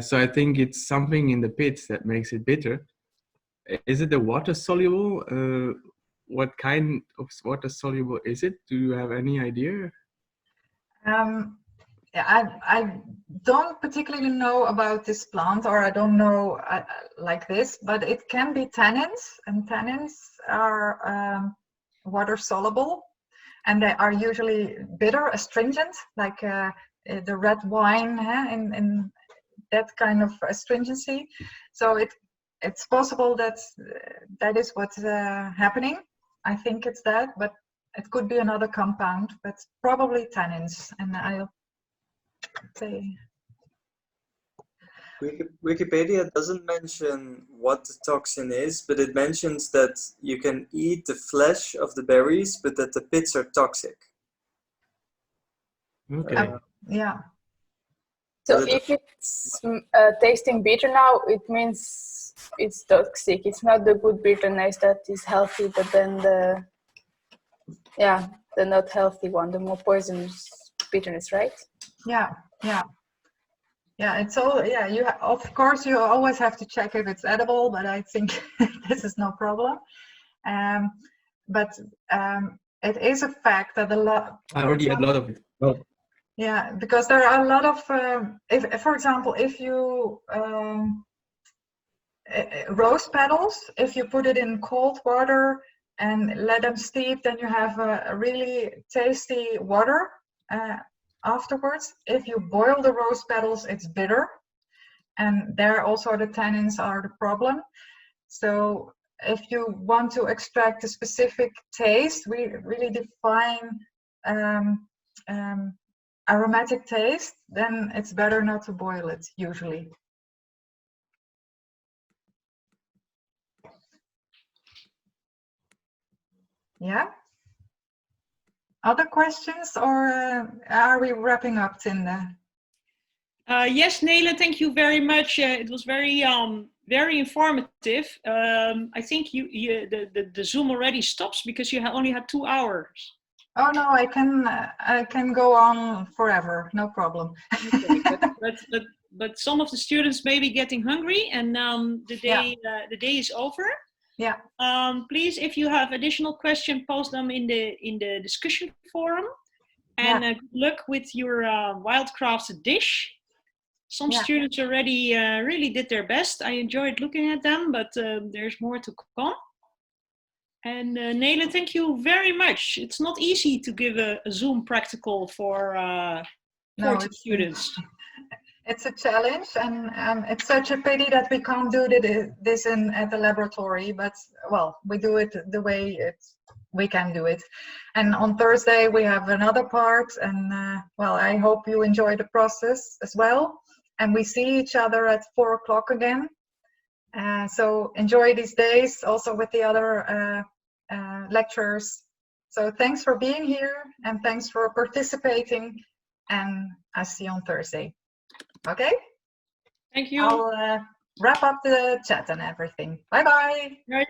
So I think it's something in the pits that makes it bitter. Is it a water soluble? What kind of water soluble is it? Do you have any idea? I don't particularly know about this plant, or I don't know like this, but it can be tannins, and tannins are water soluble, and they are usually bitter, astringent, like the red wine in that kind of astringency. So it's possible that that is what's happening. I think it's that, but it could be another compound, but probably tannins. And I'll say Wikipedia doesn't mention what the toxin is, but it mentions that you can eat the flesh of the berries, but that the pits are toxic. Okay. Yeah. So if it's tasting bitter now, it means it's toxic. It's not the good bitterness that is healthy, but then the not healthy one, the more poisonous bitterness, right? Yeah. It's all, of course you always have to check if it's edible, but I think this is no problem. But it is a fact that a lot. I already had a lot of it. Oh. Yeah, because there are a lot of, if for example, if you rose petals, if you put it in cold water and let them steep, then you have a really tasty water. afterwards. If you boil the rose petals, it's bitter, and there also the tannins are the problem. So if you want to extract a specific taste, we really define aromatic taste, then it's better not to boil it usually. Yeah. Other questions, or are we wrapping up, Tinde? Yes, Nele, thank you very much. It was very very informative. I think the Zoom already stops because you only had 2 hours. Oh no, I can go on forever, no problem. Okay, but some of the students may be getting hungry, and the day is over. Yeah. Please, if you have additional questions, post them in the discussion forum. And good luck with your wildcrafted dish. Some students already really did their best. I enjoyed looking at them, but there's more to come. And Nele, thank you very much. It's not easy to give a Zoom practical for 40 students. It's a challenge, and it's such a pity that we can't do this at the laboratory, but well, we do it the way we can do it. And on Thursday we have another part, and well, I hope you enjoy the process as well. And we see each other at 4 o'clock again. So enjoy these days also with the other lecturers. So thanks for being here, and thanks for participating, and I'll see you on Thursday. Okay? Thank you. I'll wrap up the chat and everything. Bye-bye. Right.